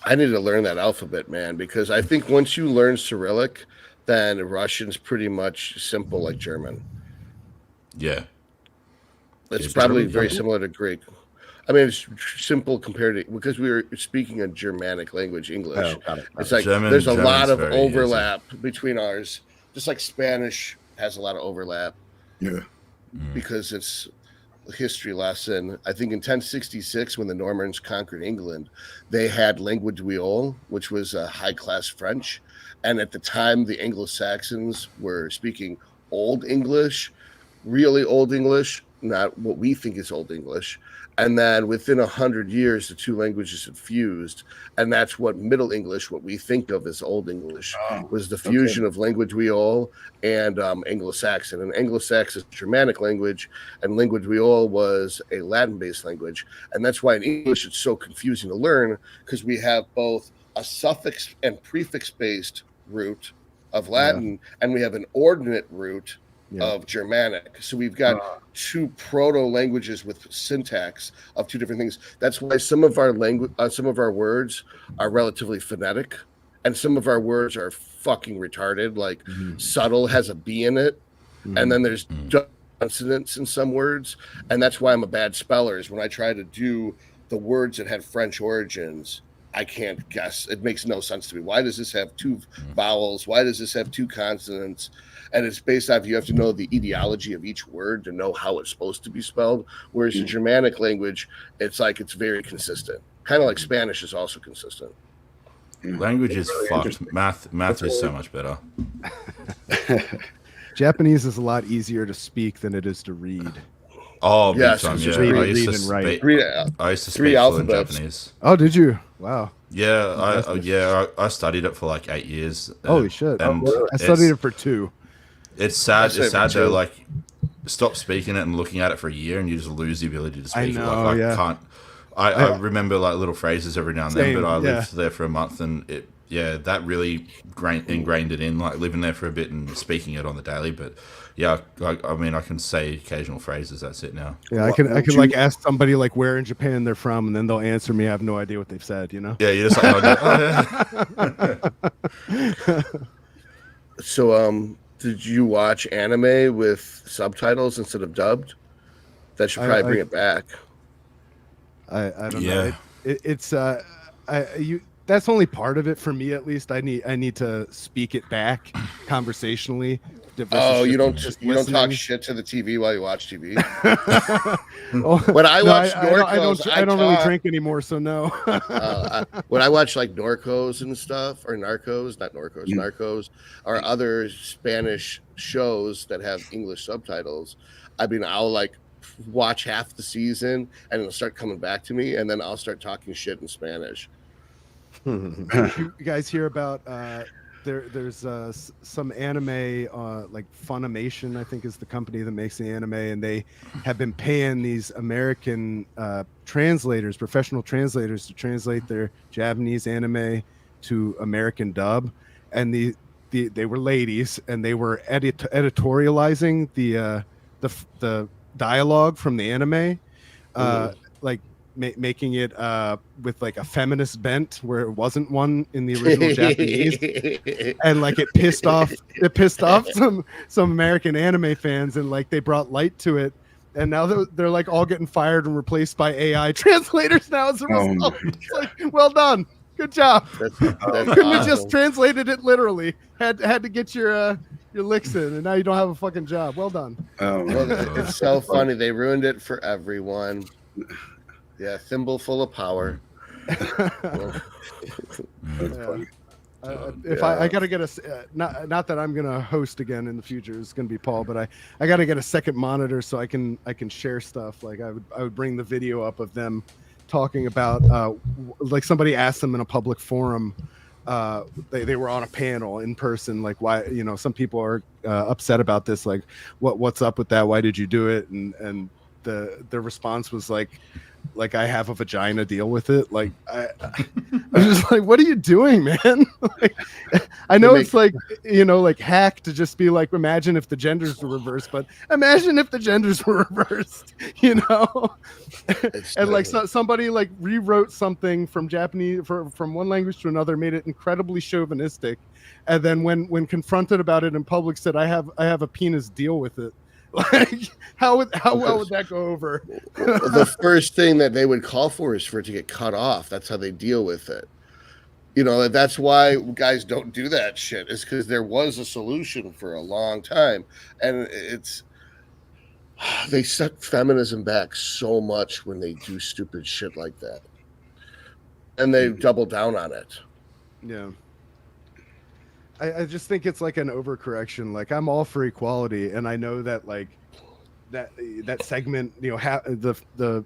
I need to learn that alphabet, man, because I think once you learn Cyrillic, then Russian's pretty much simple like German. Yeah. It's probably very similar to Greek. I mean, it's simple compared to, because we were speaking a Germanic language, English. It's like there's a lot of overlap between ours, just like Spanish has a lot of overlap. Yeah. Because it's a history lesson. I think in 1066, when the Normans conquered England, they had langue d'oil, which was high-class French. And at the time, the Anglo-Saxons were speaking Old English, really Old English, not what we think is Old English. And then within 100 years, the two languages had fused. And that's what Middle English, what we think of as Old English, was the fusion of langue d'oil and Anglo-Saxon. And Anglo-Saxon is a Germanic language, and langue d'oil was a Latin-based language. And that's why in English it's so confusing to learn, because we have both a suffix and prefix-based root of Latin, and we have an ordinate root of Germanic. So we've got 2 proto languages with syntax of 2 different things. That's why some of our some of our words are relatively phonetic, and some of our words are fucking retarded. Like subtle has a B in it, and then there's consonants in some words, and that's why I'm a bad speller. Is when I try to do the words that had French origins, I can't guess. It makes no sense to me. Why does this have 2 vowels? Why does this have 2 consonants? And it's based off, you have to know the etiology of each word to know how it's supposed to be spelled. Whereas in Germanic language, it's like it's very consistent. Kind of like Spanish is also consistent. Language is fucked. Math is so much better. Japanese is a lot easier to speak than it is to read. Oh, yes, big time, read I and write. I used to speak 3 fluent alphabets. Japanese. Oh, did you? Wow. Yeah, I studied it for like 8 years. Holy shit. And I studied it for 2. It's sad. It's sad though. Like, stop speaking it and looking at it for a year, and you just lose the ability to speak. I know, can't. I remember like little phrases every now and then, but I lived there for a month, and that really ingrained it in. Like living there for a bit and speaking it on the daily. But yeah, I mean, I can say occasional phrases. That's it now. Yeah, I can like ask somebody like where in Japan they're from, and then they'll answer me. I have no idea what they've said. You know? Yeah, you're just like, So, did you watch anime with subtitles instead of dubbed? That should probably bring it back. I don't know. That's that's only part of it for me, at least. I need to speak it back conversationally. Oh, you don't just talk listening. shit to the TV while you watch TV. Oh, When I no, watch I don't Norcos, I don't really talk. drink anymore, so no. When I watch like Norcos and stuff, or Narcos, not Norcos, Narcos, or other Spanish shows that have English subtitles, I mean, I'll like watch half the season and it'll start coming back to me, and then I'll start talking shit in Spanish. You guys hear about there's some anime like Funimation, I think is the company that makes the anime, and they have been paying these American translators, professional translators, to translate their Japanese anime to American dub, and they were ladies, and they were editorializing the dialogue from the anime, like making it with like a feminist bent where it wasn't one in the original Japanese, and like it pissed off some American anime fans, and like they brought light to it, and now they're like all getting fired and replaced by AI translators now as a result. It's like, well done, good job. That's Couldn't have just translated it literally. Had to get your licks in, and now you don't have a fucking job. Well done. Well, it's so funny. They ruined it for everyone. Yeah, thimble full of power. That's Yeah. funny. If I got to get a not that I'm gonna host again in the future, it's gonna be Paul, but I got to get a second monitor so I can share stuff. Like I would bring the video up of them talking about like somebody asked them in a public forum. They were on a panel in person, like why, you know, some people are upset about this, like what's up with that, why did you do it, and the response was like I have a vagina, deal with it. Like I was just like, what are you doing, man? Like, I know it's like, you know, like hack to just be like, imagine if the genders were reversed, but imagine if the genders were reversed, you know. And like somebody like rewrote something from Japanese from one language to another, made it incredibly chauvinistic, and then when confronted about it in public said, I have a penis, deal with it. Like how well would that go over? The first thing that they would call for is for it to get cut off. That's how they deal with it. You know, that's why guys don't do that shit, is because there was a solution for a long time, and they set feminism back so much when they do stupid shit like that, and they double down on it. Yeah. I just think it's like an overcorrection. Like I'm all for equality, and I know that like that segment, you know, the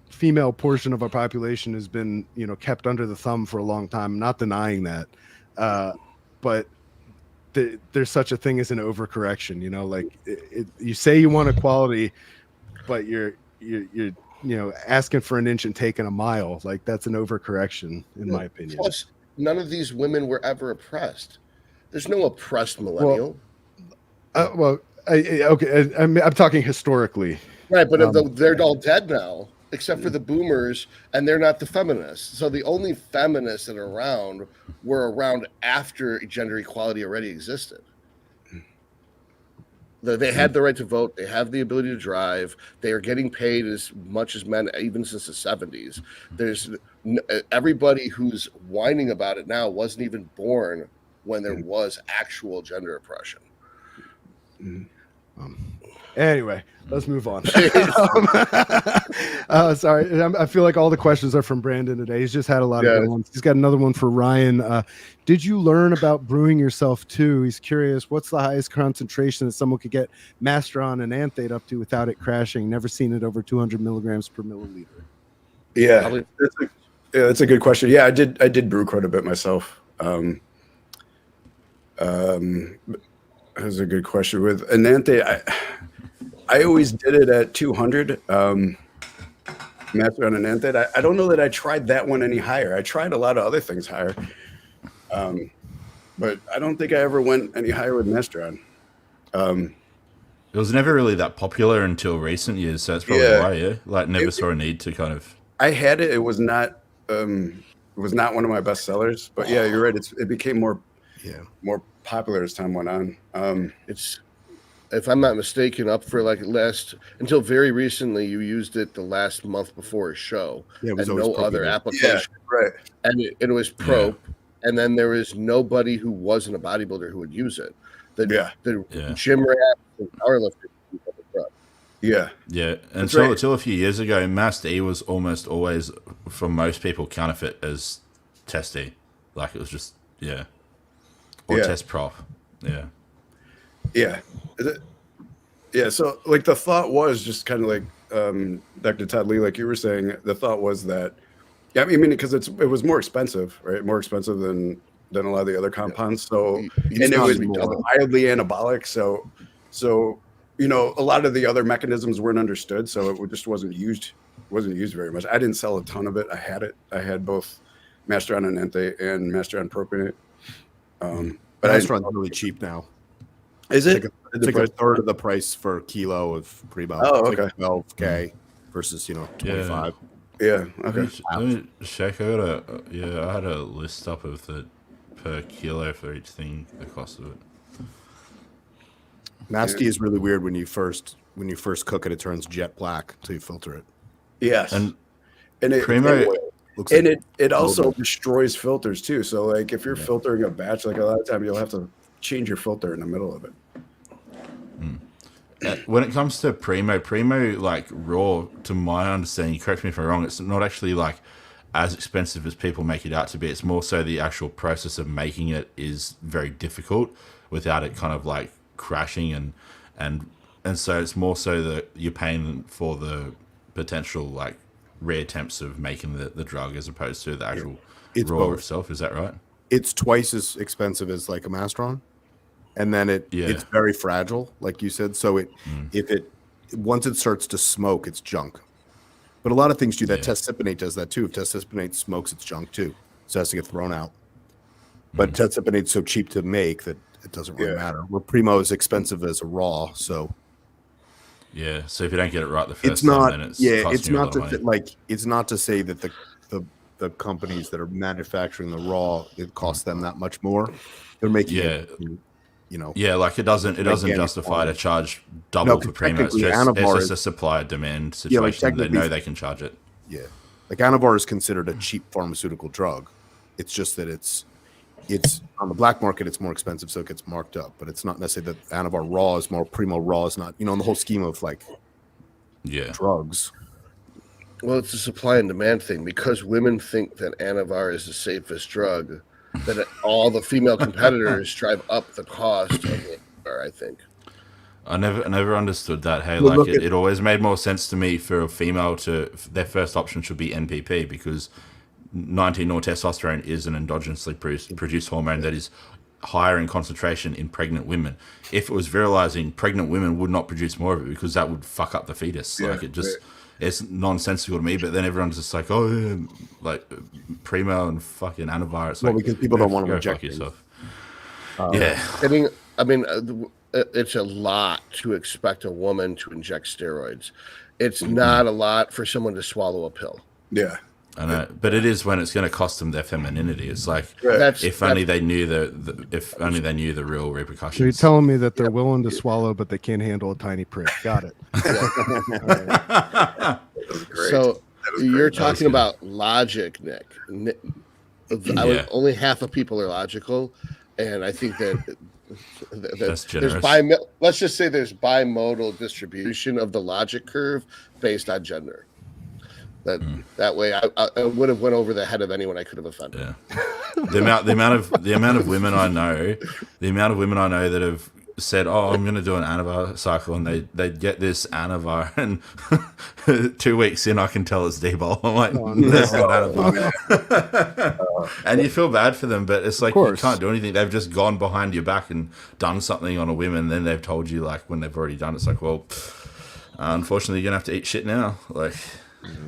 female portion of our population has been, you know, kept under the thumb for a long time. I'm not denying that, but there's such a thing as an overcorrection. You know, like you say you want equality, but you're you know, asking for an inch and taking a mile. Like that's an overcorrection, in my opinion. Plus, none of these women were ever oppressed. There's no oppressed millennial. Okay, I'm talking historically. Right, but they're all dead now, except for the boomers, and they're not the feminists. So the only feminists that are around were around after gender equality already existed. They had the right to vote. They have the ability to drive. They are getting paid as much as men, even since the 70s. There's everybody who's whining about it now wasn't even born when there was actual gender oppression. Anyway, let's move on. Sorry, I feel like all the questions are from Brandon today. He's just had a lot of good ones. He's got another one for Ryan. Did you learn about brewing yourself too? He's curious. What's the highest concentration that someone could get Masteron and Anthate up to without it crashing? Never seen it over 200 milligrams per milliliter. Yeah, that's a good question. Yeah, I did brew quite a bit myself. That's a good question. With Ananthe, I always did it at 200. Masteron and Ananthe. I don't know that I tried that one any higher. I tried a lot of other things higher, but I don't think I ever went any higher with Masteron. It was never really that popular until recent years, so that's probably why. Yeah, like never saw a need to kind of. I had it. It was not one of my best sellers, but yeah, you're right. It became more popular as time went on. if I'm not mistaken, up for like until very recently. You used it the last month before a show, Yeah, it was and always no other Propionate. application. Right. And it was Prope, and then there was nobody who wasn't a bodybuilder who would use it. The gym rats and powerlifters. Yeah. Yeah, That's until a few years ago, Mass D was almost always, for most people, counterfeit as Test D. Like, it was just, or Test Prop. Yeah. Yeah. Yeah. So, like, the thought was just kind of like Dr. Todd Lee, like you were saying, the thought was that, I mean, because it was more expensive, right? More expensive than a lot of the other compounds. So, and it was mildly anabolic. So, you know, a lot of the other mechanisms weren't understood, so it just wasn't used very much. I didn't sell a ton of it. I had it. I had both Masteron and Ente and Masteron Propionate. But Masteron's really cheap now. Is it? It's like a third of the price for a kilo of Primo. Oh, it's okay. like 12K versus 25. Yeah. Okay. Let me check. I had a list up of the per kilo for each thing, the cost of it. Nasty is really weird when you first cook it. It turns jet black until you filter it. Yes. And it Primo looks and like it also destroys filters too. So like if you're filtering a batch, like a lot of time you'll have to change your filter in the middle of it. when it comes to Primo like raw, to my understanding, correct me if I'm wrong, it's not actually like as expensive as people make it out to be. It's more so the actual process of making it is very difficult without it kind of like crashing and so it's more so that you're paying for the potential like reattempts of making the drug as opposed to the actual It's raw both. itself. Is that right? It's twice as expensive as like a Masteron, and then it's very fragile, like you said. So once it starts to smoke, it's junk. But a lot of things do that. Testipinate does that too. If testipinate smokes, it's junk too. So it has to get thrown out. But testipinate's so cheap to make that it doesn't really matter. Where Primo is expensive as a raw, so so if you don't get it right the first it's not. time, then It's not it's not to say that the companies that are manufacturing the raw, it costs them that much more. They're making it, like it doesn't justify to charge double for Primo. It's just a supply demand situation. They know they can charge it. Yeah, like Anavar is considered a cheap pharmaceutical drug. It's just that it's on the black market, it's more expensive, so it gets marked up. But it's not necessarily that Anavar raw is more, Primo raw is not. In the whole scheme of like drugs. Well, it's a supply and demand thing because women think that Anavar is the safest drug. That all the female competitors drive up the cost of Anavar, I think. I never understood that. Hey, Well, it always made more sense to me for a female their first option should be NPP because 19-nor testosterone is an endogenously produced hormone that is higher in concentration in pregnant women. If it was virilizing, pregnant women would not produce more of it because that would fuck up the fetus. It's nonsensical to me. But then everyone's just like, like Primo and fucking Anavar. It's because people don't want to inject yourself. I mean, it's a lot to expect a woman to inject steroids. It's not a lot for someone to swallow a pill. Yeah. I know, but it is when it's going to cost them their femininity. It's like if only they knew the real repercussions. So you're telling me that they're willing to swallow, but they can't handle a tiny prick. Got it. So you're talking about logic, Nick. Only half of people are logical, and I think that that's there's let's just say there's bimodal distribution of the logic curve based on gender. That way, I would have went over the head of anyone I could have offended. Yeah. the amount of women I know, that have said, "Oh, I'm going to do an Anavar cycle," and they get this Anavar, and 2 weeks in, I can tell it's D-bol. I'm like, that's not Anavar. And you feel bad for them, but it's like you can't do anything. They've just gone behind your back and done something on a woman. Then they've told you, like, when they've already done it, it's like, well, unfortunately, you're gonna have to eat shit now. Like.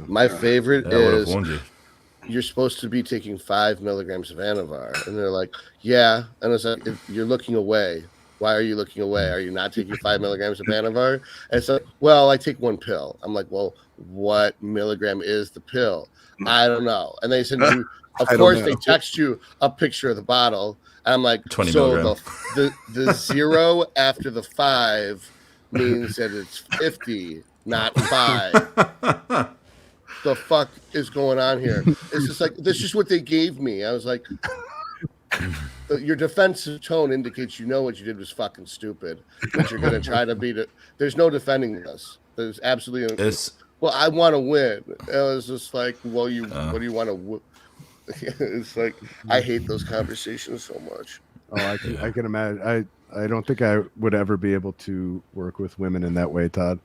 My favorite is warned you. You're supposed to be taking 5 milligrams of Anavar, and they're like, yeah, and it's like, if you're looking away. Why are you looking away? Are you not taking 5 milligrams of Anavar? And it's like, well, I take 1 pill. I'm like, well, what milligram is the pill? I don't know. And they said Of I don't course, know. they text you a picture of the bottle. And I'm like, 20 so milligram. the 0 after the 5 means that it's 50, not 5. The fuck is going on here? It's just like, this is what they gave me. I was like, your defensive tone indicates you know what you did was fucking stupid, but you're going to try to beat it. There's no defending this. There's absolutely well, I want to win. It was just like, well, what do you want to it's like, I hate those conversations so much. Oh, I can imagine. I don't think I would ever be able to work with women in that way, Todd.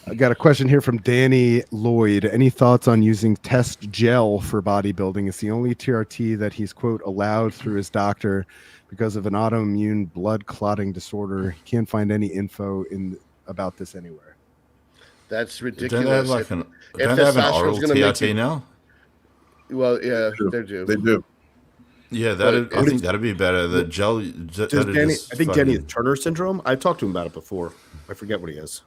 I got a question here from Danny Lloyd. Any thoughts on using test gel for bodybuilding? It's the only TRT that he's, quote, allowed through his doctor because of an autoimmune blood clotting disorder. He can't find any info about this anywhere. That's Don't ridiculous. they have like don't they have an oral TRT now? Well, yeah, they do. They do. Yeah, I think that'd be better. The gel. I think Denny has Turner syndrome. I've talked to him about it before. I forget what he is.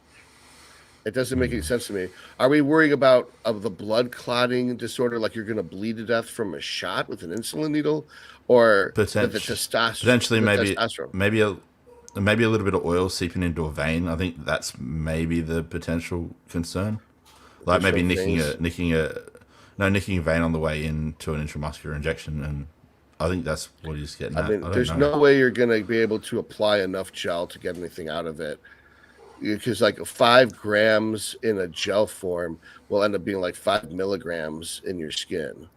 It doesn't make any sense to me. Are we worrying about the blood clotting disorder, like you're going to bleed to death from a shot with an insulin needle, or the testosterone? Potentially, maybe a little bit of oil seeping into a vein. I think that's maybe the potential concern. Like maybe nicking a vein on the way into an intramuscular injection, and I think that's what he's getting at. I mean, there's no way you're going to be able to apply enough gel to get anything out of it. Because like 5 grams in a gel form will end up being like 5 milligrams in your skin.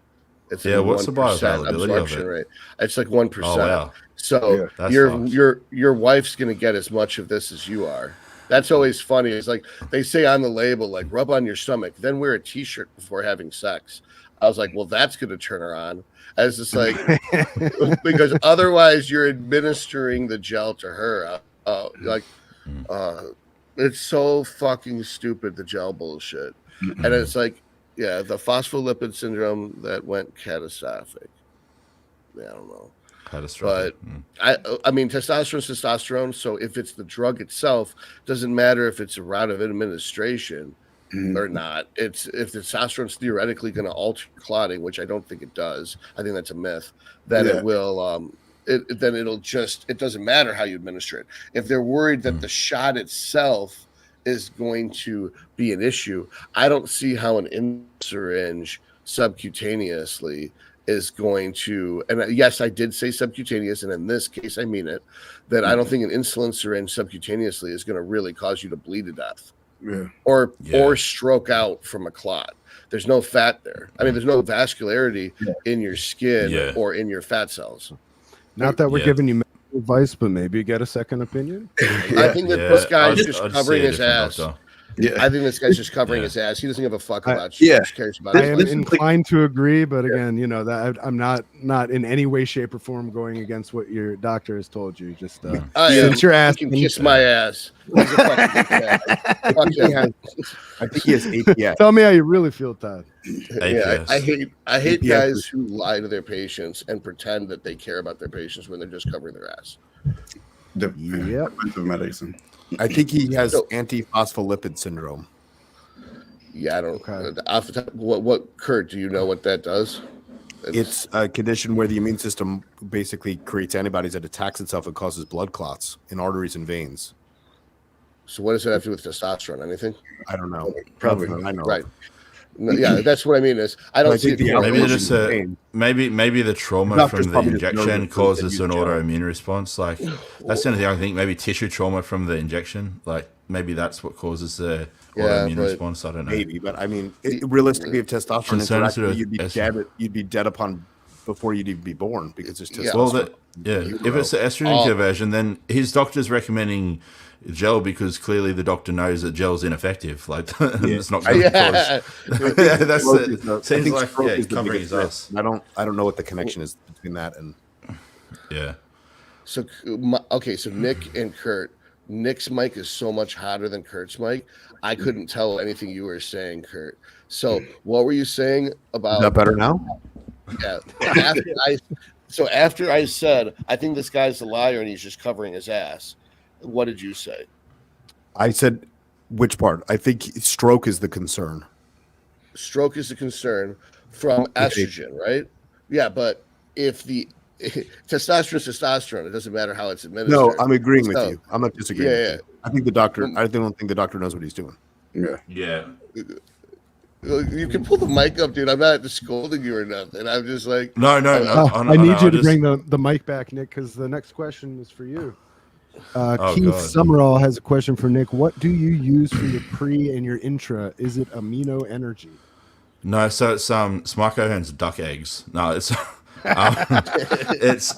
It's what's the bioavailability of it? Rate. It's like 1%. Oh, wow. So your wife's gonna get as much of this as you are. That's always funny. It's like they say on the label, like rub on your stomach, then wear a t-shirt before having sex. I was like, well, that's gonna turn her on. As just like because otherwise you're administering the gel to her. It's so fucking stupid, the gel bullshit. And it's like, yeah, the phospholipid syndrome that went catastrophic. Yeah, I don't know. Catastrophic. But I mean, testosterone's testosterone. So if it's the drug itself, doesn't matter if it's a route of administration or not. It's if the testosterone's theoretically going to alter clotting, which I don't think it does. I think that's a myth. Then it will. Then it'll just, it doesn't matter how you administer it. If they're worried that the shot itself is going to be an issue, I don't see how an syringe subcutaneously is going to, and yes, I did say subcutaneous, and in this case, I mean it, that I don't think an insulin syringe subcutaneously is going to really cause you to bleed to death or stroke out from a clot. There's no fat there. I mean, there's no vascularity in your skin or in your fat cells. Not that we're giving you medical advice, but maybe you get a second opinion. I think that this guy's just covering his ass. I think this guy's just covering his ass. He doesn't give a fuck about you. He just cares about I am inclined to agree, but again, you know, that I'm not in any way, shape, or form going against what your doctor has told you. Just since you're asking, kiss my ass. He's a fucking I think he has APS. Tell me how you really feel, Todd. Yeah, I hate guys who lie to their patients and pretend that they care about their patients when they're just covering their ass. Medicine. I think he has antiphospholipid syndrome. Yeah, I don't. Off the top, what Kurt? Do you know what that does? It's a condition where the immune system basically creates antibodies that attacks itself and causes blood clots in arteries and veins. So what does that have to do with testosterone? Anything? I don't know. Probably. I know. Right. No, yeah, that's what I mean. Is I don't see it. Maybe the trauma from the injection causes an autoimmune response. Like that's the only thing I think. Maybe tissue trauma from the injection. Like maybe that's what causes the autoimmune response. I don't know. Maybe, but I mean, realistically, if testosterone you'd be dead upon before you'd even be born because there's testosterone. If it's the estrogen conversion, then his doctor's recommending gel because clearly the doctor knows that gel's ineffective. Like it's not going to cause. That's it. Seems like covering his ass. I don't know what the connection is between that and. Yeah. So so Nick and Kurt. Nick's mic is so much hotter than Kurt's mic. I couldn't tell anything you were saying, Kurt. So what were you saying about? Is that better now? Yeah. After I said I think this guy's a liar and he's just covering his ass. What did you say? I said, which part? I think stroke is the concern. Stroke is the concern from estrogen, right? Yeah, but if the testosterone is testosterone, it doesn't matter how it's administered. No, I'm agreeing with So, you. I'm not disagreeing yeah, with you. I think the doctor. I don't think the doctor knows what he's doing. Yeah. Yeah. You can pull the mic up, dude. I'm not scolding you or nothing. I'm just like, No. I need you to bring the mic back, Nick, because the next question is for you. Keith God. Summerall has a question for Nick. What do you use for your pre and your intra? Is it amino energy? No, so it's Smart Cohen's duck eggs. No, it's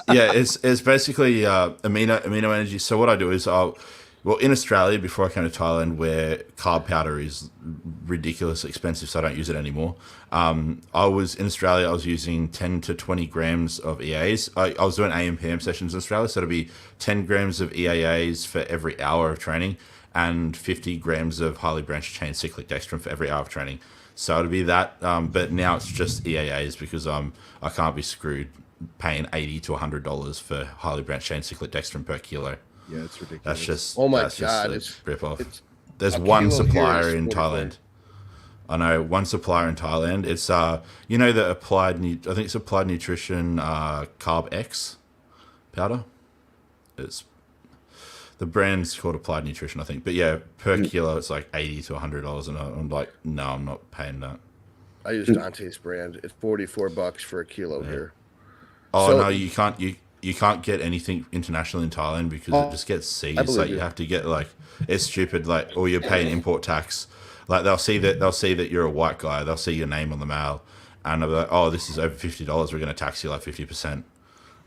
it's basically amino energy. So what I do is in Australia before I came to Thailand, where carb powder is ridiculously expensive, so I don't use it anymore. I was in Australia. I was using 10 to 20 grams of EAAs. I was doing AM PM sessions in Australia, so it'll be 10 grams of EAAs for every hour of training, and 50 grams of highly branched chain cyclic dextrin for every hour of training. So it'll be that, but now it's just EAAs because I can't be screwed paying $80 to $100 for highly branched chain cyclic dextrin per kilo. Yeah, it's ridiculous. That's just God, it's rip off. There's a one kilo supplier here is in 44. Thailand. I know one supplier in Thailand. It's the Applied Nutrition Carb X powder. It's the brand's called Applied Nutrition, I think. But yeah, per kilo it's like $80 to $100, and I'm like, no, I'm not paying that. I use Dante's brand. It's $44 for a kilo here. Oh So- no, you can't. You can't get anything international in Thailand because it just gets seized. believe Like you you. have to get it's stupid. Or you're paying import tax. Like they'll see that you're a white guy. They'll see your name on the mail, and they'll be like, oh, this is over $50. We're going to tax you like 50%,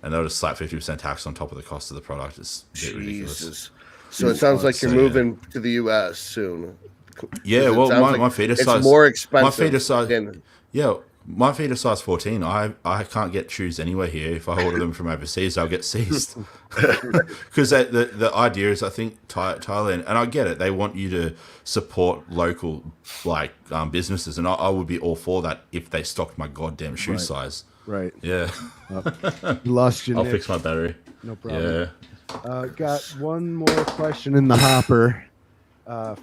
and they'll just slap 50% tax on top of the cost of the product. It's a bit ridiculous. Jesus. So it sounds like you're So, yeah. moving to the U.S. soon. Yeah, It well, sounds my feeder it's size. more expensive. My feeder size. than- Yeah, my feet are size 14. I can't get shoes anywhere here. If I order them from overseas, I'll get seized. Because the idea is, I think Thailand, and I get it, they want you to support local businesses, and I would be all for that if they stocked my goddamn shoe size. Right. Yeah, You lost your I'll Nick. fix my battery. No problem. Yeah. Got one more question in the hopper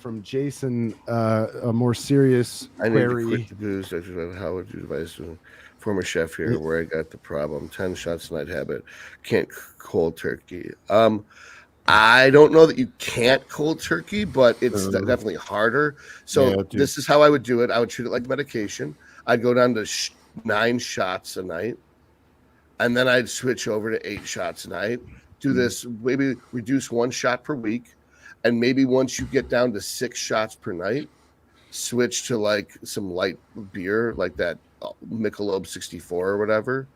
from Jason. A more serious I need to query. quit the booze. How would you advise to former chef here where I got the problem? 10 shots a night habit. Can't cold turkey. I don't know that you can't cold turkey, but it's definitely harder. So Yeah, dude. this is how I would do it. I would treat it like medication. I'd go down to 9 shots a night, and then I'd switch over to 8 shots a night. Do this, maybe reduce 1 shot per week, and maybe once you get down to 6 shots per night, switch to like some light beer, like that Michelob 64 or whatever.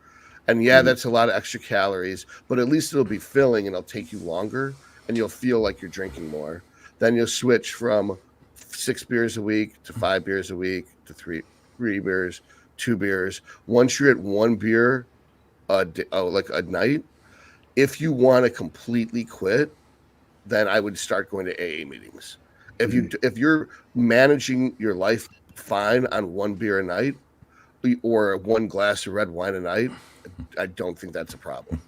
And yeah, that's a lot of extra calories, but at least it'll be filling and it'll take you longer, and you'll feel like you're drinking more. Then you'll switch from 6 beers a week to 5 beers a week to 3 beers, 2 beers. Once you're at 1 beer like a night, if you want to completely quit, then I would start going to AA meetings. If you're managing your life fine on 1 beer a night or 1 glass of red wine a night, I don't think that's a problem.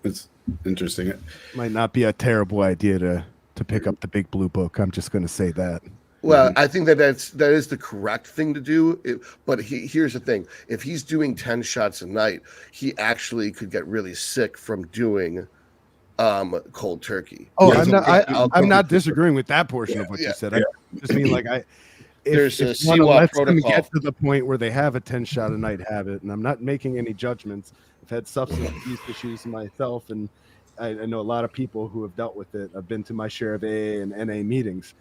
It's interesting. Might not be a terrible idea to pick up the big blue book. I'm just going to say that. Well, I think that is the correct thing to do. But here's the thing: if he's doing 10 shots a night, he actually could get really sick from doing cold turkey. Oh, Yeah, I'm not disagreeing with that portion of what you said. I just mean like There's a if you wanna CWAP let them protocol. get to the point where they have a 10 shot a night habit, and I'm not making any judgments. I've had substance abuse issues myself, and I know a lot of people who have dealt with it. I've been to my share of AA and NA meetings.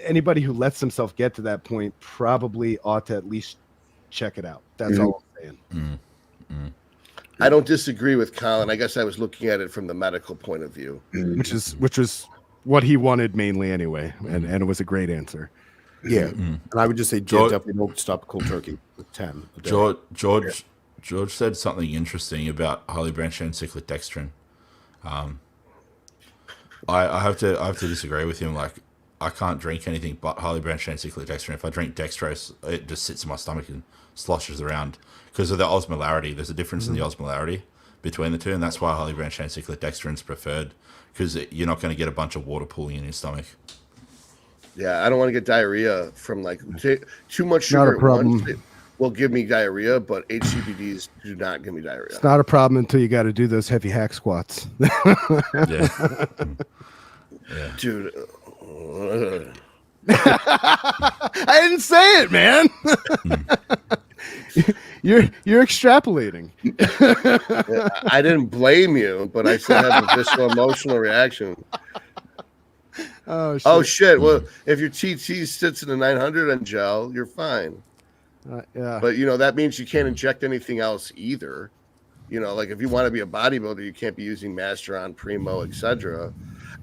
Anybody who lets themselves get to that point probably ought to at least check it out. That's all I'm saying. I don't disagree with Colin. I guess I was looking at it from the medical point of view. Which is what he wanted mainly anyway, and it was a great answer. Yeah, and I would just say definitely don't stop cold turkey with 10. a day. George said something interesting about highly branched chain cyclic dextrin. I have to disagree with him. Like, I can't drink anything but highly branched chain cyclic dextrin. If I drink dextrose, it just sits in my stomach and sloshes around because of the osmolarity. There's a difference in the osmolarity between the two, and that's why highly branched chain cyclic dextrin is preferred, because you're not going to get a bunch of water pooling in your stomach. Yeah, I don't want to get diarrhea from like too much Not a sugar at once. problem. It will give me diarrhea, but HCBDs do not give me diarrhea. It's not a problem until you got to do those heavy hack squats. Yeah. Yeah. Dude. I didn't say it, man. You're extrapolating. I didn't blame you, but I still have a visceral emotional reaction. Oh shit. Oh shit! Well, if your TT sits in a 900 on gel, you're fine. Yeah. But that means you can't inject anything else either. Like if you want to be a bodybuilder, you can't be using Masteron, Primo, etc.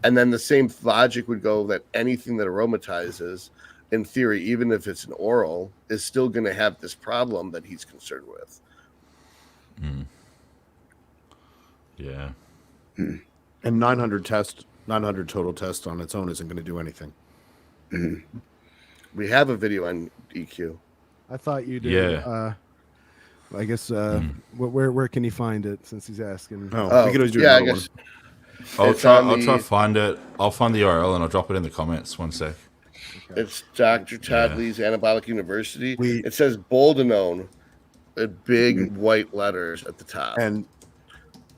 And then the same logic would go that anything that aromatizes, in theory, even if it's an oral, is still going to have this problem that he's concerned with. Yeah. And 900 total test on its own isn't going to do anything. We have a video on EQ. I thought you did. Yeah. I guess where can he find it since he's asking? Oh, we could always do yeah, I another guess. one. I'll It's try on to the- find it. I'll find the URL and I'll drop it in the comments. One sec. It's Dr. Todd Lee's Anabolic University. We- It says Boldenone in big white letters at the top. And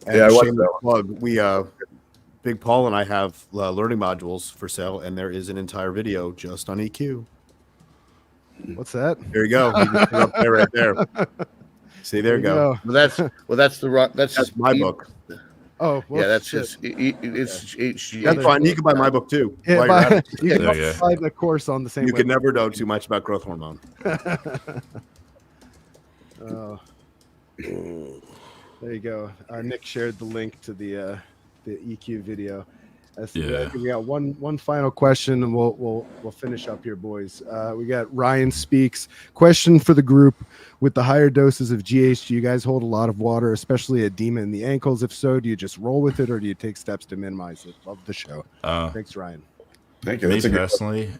Yeah, I watched shameless that plug. We Big Paul and I have learning modules for sale, and there is an entire video just on EQ. What's that? There you go. You just put it up there, right there. See, there you go. That's That's my book. Oh, well, yeah, that's shit. just it's HG. That's fine. You can buy my book too. Yeah, while you're at it. you can There you go. buy the course on the same. You can website. never know too much about growth hormone. Oh, there you go. Nick shared the link to the EQ video. Yeah. We got one final question, and we'll finish up here, boys. We got Ryan Speaks. Question for the group: with the higher doses of GH, do you guys hold a lot of water, especially edema in the ankles? If so, do you just roll with it, or do you take steps to minimize it? Love the show. Thanks, Ryan. Thank you. Me That's a good personally,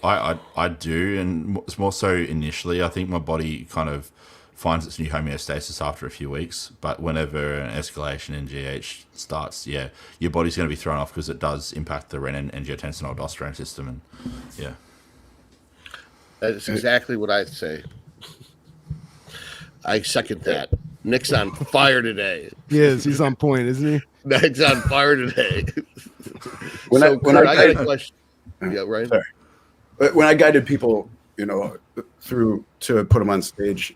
I do, and it's more so initially. I think my body kind of finds its new homeostasis after a few weeks, but whenever an escalation in GH starts, yeah, your body's going to be thrown off because it does impact the renin, angiotensin, aldosterone system, and yeah. That's exactly what I say. I second that. Nick's on fire today. He is. He's on point, isn't he? Nick's on fire today. When So, I Kurt, I got a question. Yeah, right. Sorry. But when I guided people, through to put them on stage,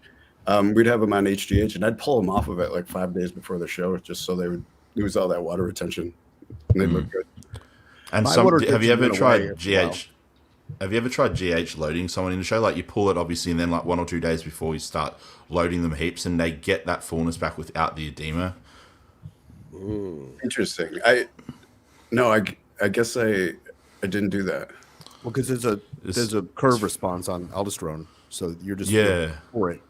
we'd have them on HGH, and I'd pull them off of it like 5 days before the show, just so they would lose all that water retention, and they look good. And My some, water have you ever retention went away tried after a while. GH? Have you ever tried GH loading someone in the show? Like you pull it obviously, and then like 1 or 2 days before you start loading them heaps, and they get that fullness back without the edema. Interesting. I guess I didn't do that. Well, because there's a curve response on aldosterone, so you're just Yeah. for it.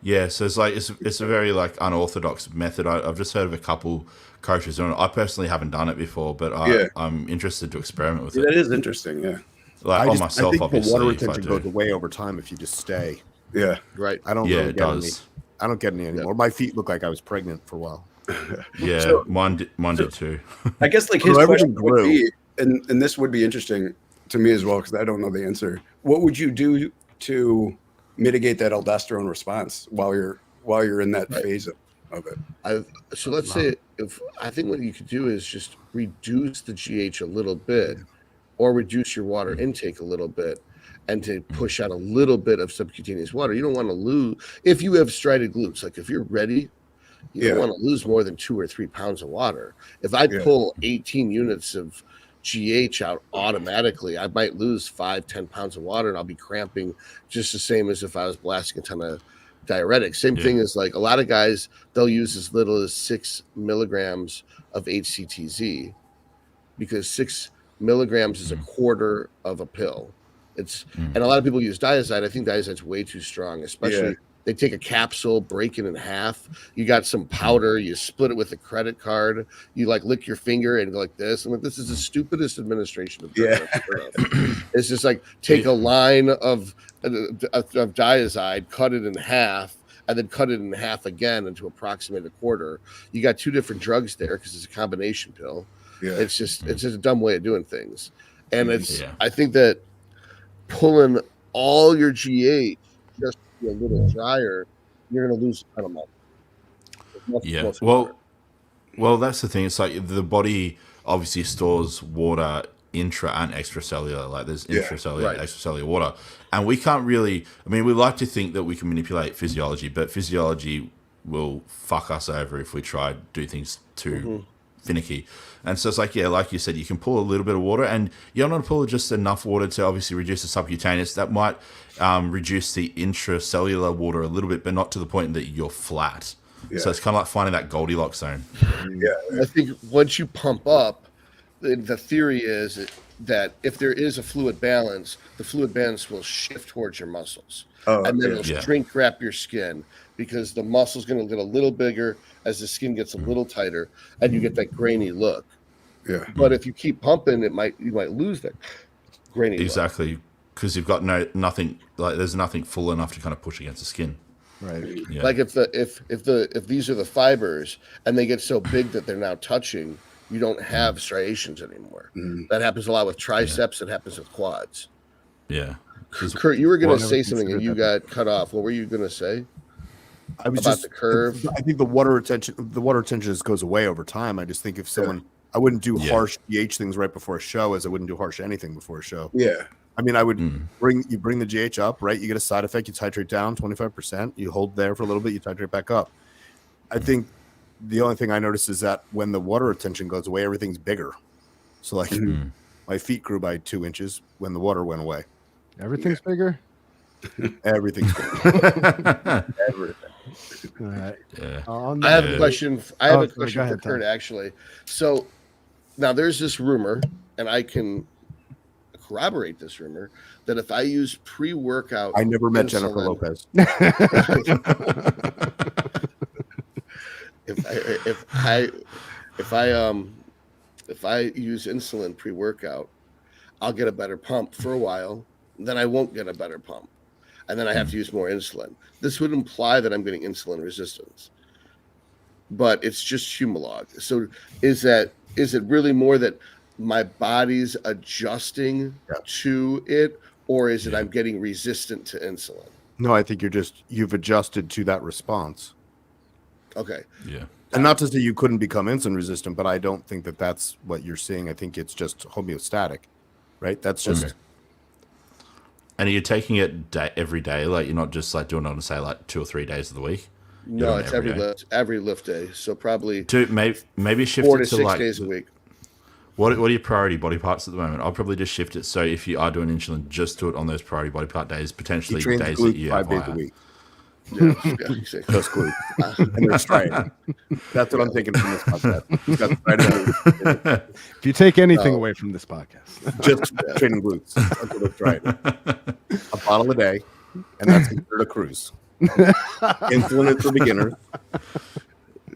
Yeah, so it's a very like unorthodox method. I've just heard of a couple coaches doing it. I personally haven't done it before, but I'm interested to experiment with That it. is interesting. Yeah. Like on myself, I think obviously. the water if I retention do. goes away over time if you just stay. Yeah. Right. I don't Yeah, really it get any. does. I don't get any anymore. My feet look like I was pregnant for a while. Yeah, So- mine did too. I guess like So his everything question would grew. be, and this would be interesting to me as well because I don't know the answer. What would you do to mitigate that aldosterone response while you're in that phase of it? So let's say if I think what you could do is just reduce the GH a little bit, or reduce your water intake a little bit, and to push out a little bit of subcutaneous water. You don't want to lose if you have striated glutes. Like if you're ready, you don't want to lose more than 2 or 3 pounds of water. If I pull 18 units of GH out automatically, I might lose 5-10 pounds of water, and I'll be cramping just the same as if I was blasting a ton of diuretics. Same thing as like a lot of guys, they'll use as little as 6 milligrams of HCTZ because 6 milligrams is a quarter of a pill. And a lot of people use Diazide. I think Diazide's way too strong, especially they take a capsule, break it in half. You got some powder, you split it with a credit card, you like lick your finger and go like this. I'm like, this is the stupidest administration of drugs I've heard of. It's just like take a line of Diazide, cut it in half, and then cut it in half again and to approximate a quarter. You got 2 different drugs there because it's a combination pill. Yeah. It's just a dumb way of doing things. And it's Yeah. I think that pulling all your GH just to be a little drier, you're going to lose a ton of muscle. Yeah. Well, that's the thing. It's like the body obviously stores water intra and extracellular. Like there's intracellular, right. extracellular water, and we can't really. I mean, we like to think that we can manipulate physiology, but physiology will fuck us over if we try to do things too finicky. And so it's like, yeah, like you said, you can pull a little bit of water, and you don't want to pull just enough water to obviously reduce the subcutaneous. That might reduce the intracellular water a little bit, but not to the point that you're flat. Yeah. So it's kind of like finding that Goldilocks zone. Yeah. I think once you pump up, the theory is that if there is a fluid balance, the fluid balance will shift towards your muscles. Oh, And then okay. it'll shrink wrap your skin because the muscle's going to get a little bigger as the skin gets a little tighter, and you get that grainy look. Yeah. But if you keep pumping, you might lose that grainy look. Exactly, because you've got nothing. Like there's nothing full enough to kind of push against the skin. Right. Yeah. Like if these are the fibers and they get so big that they're now touching, you don't have striations anymore. That happens a lot with triceps. It happens with quads. Yeah. 'Cause- Kurt, you were going Well, to I say never something and you considered got cut off. What were you going to say I was about just the curve? I think the water retention just goes away over time. I just think if someone, I wouldn't do harsh GH things right before a show, as I wouldn't do harsh anything before a show. Yeah. I mean, I would bring the GH up, right? You get a side effect, you titrate down 25%, you hold there for a little bit, you titrate back up. I think the only thing I noticed is that when the water retention goes away, everything's bigger. So like my feet grew by 2 inches when the water went away. Everything's bigger. Everything's bigger. Everything. All right. Yeah. I have a question. I have a go question ahead, for Kurt, Tom. actually. So now there's this rumor, and I can corroborate this rumor, that if I use pre-workout, I never met Jennifer insulin- Lopez. if I use insulin pre-workout, I'll get a better pump for a while. Then I won't get a better pump, and then I have to use more insulin. This would imply that I'm getting insulin resistance, but it's just Humalog. So is it really more that my body's adjusting to it, or is it I'm getting resistant to insulin? No, I think you've adjusted to that response. Okay. Yeah. And not to say you couldn't become insulin resistant, but I don't think that that's what you're seeing. I think it's just homeostatic, right? That's just Okay. And are you taking it every day? Like you're not just like doing it on, say, like 2 or 3 days of the week? No, doing it's it every every lift day. So probably Maybe shift 4 it to to 6 like days a week. what are your priority body parts at the moment? I'll probably just shift it so if you are doing insulin, just do it on those priority body part days, he potentially trains days that glutes you 5 have days a week. Yeah, exactly. Just glutes. And they're striated. That's what I'm taking from this podcast. He's got striated glutes. If you take anything away from this podcast, Just training glutes. That's what I'm trying. A bottle a day, and that's considered a cruise. Insulin is for beginners.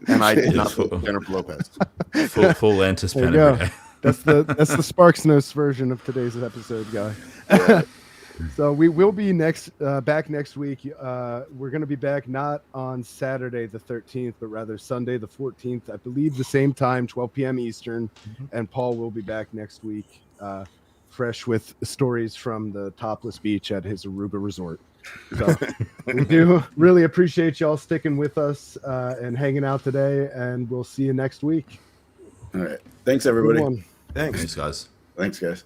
And I did not full- put Jennifer Lopez. full Lantus There pen you go. every day. that's the Sparks Notes version of today's episode, guy. So we will be back next week. We're going to be back not on Saturday the 13th, but rather Sunday the 14th. I believe the same time, 12 p.m. Eastern. And Paul will be back next week, fresh with stories from the topless beach at his Aruba resort. So we do really appreciate y'all sticking with us and hanging out today. And we'll see you next week. All right. Thanks, everybody. Good one. Thanks. Thanks, guys. Thanks, guys.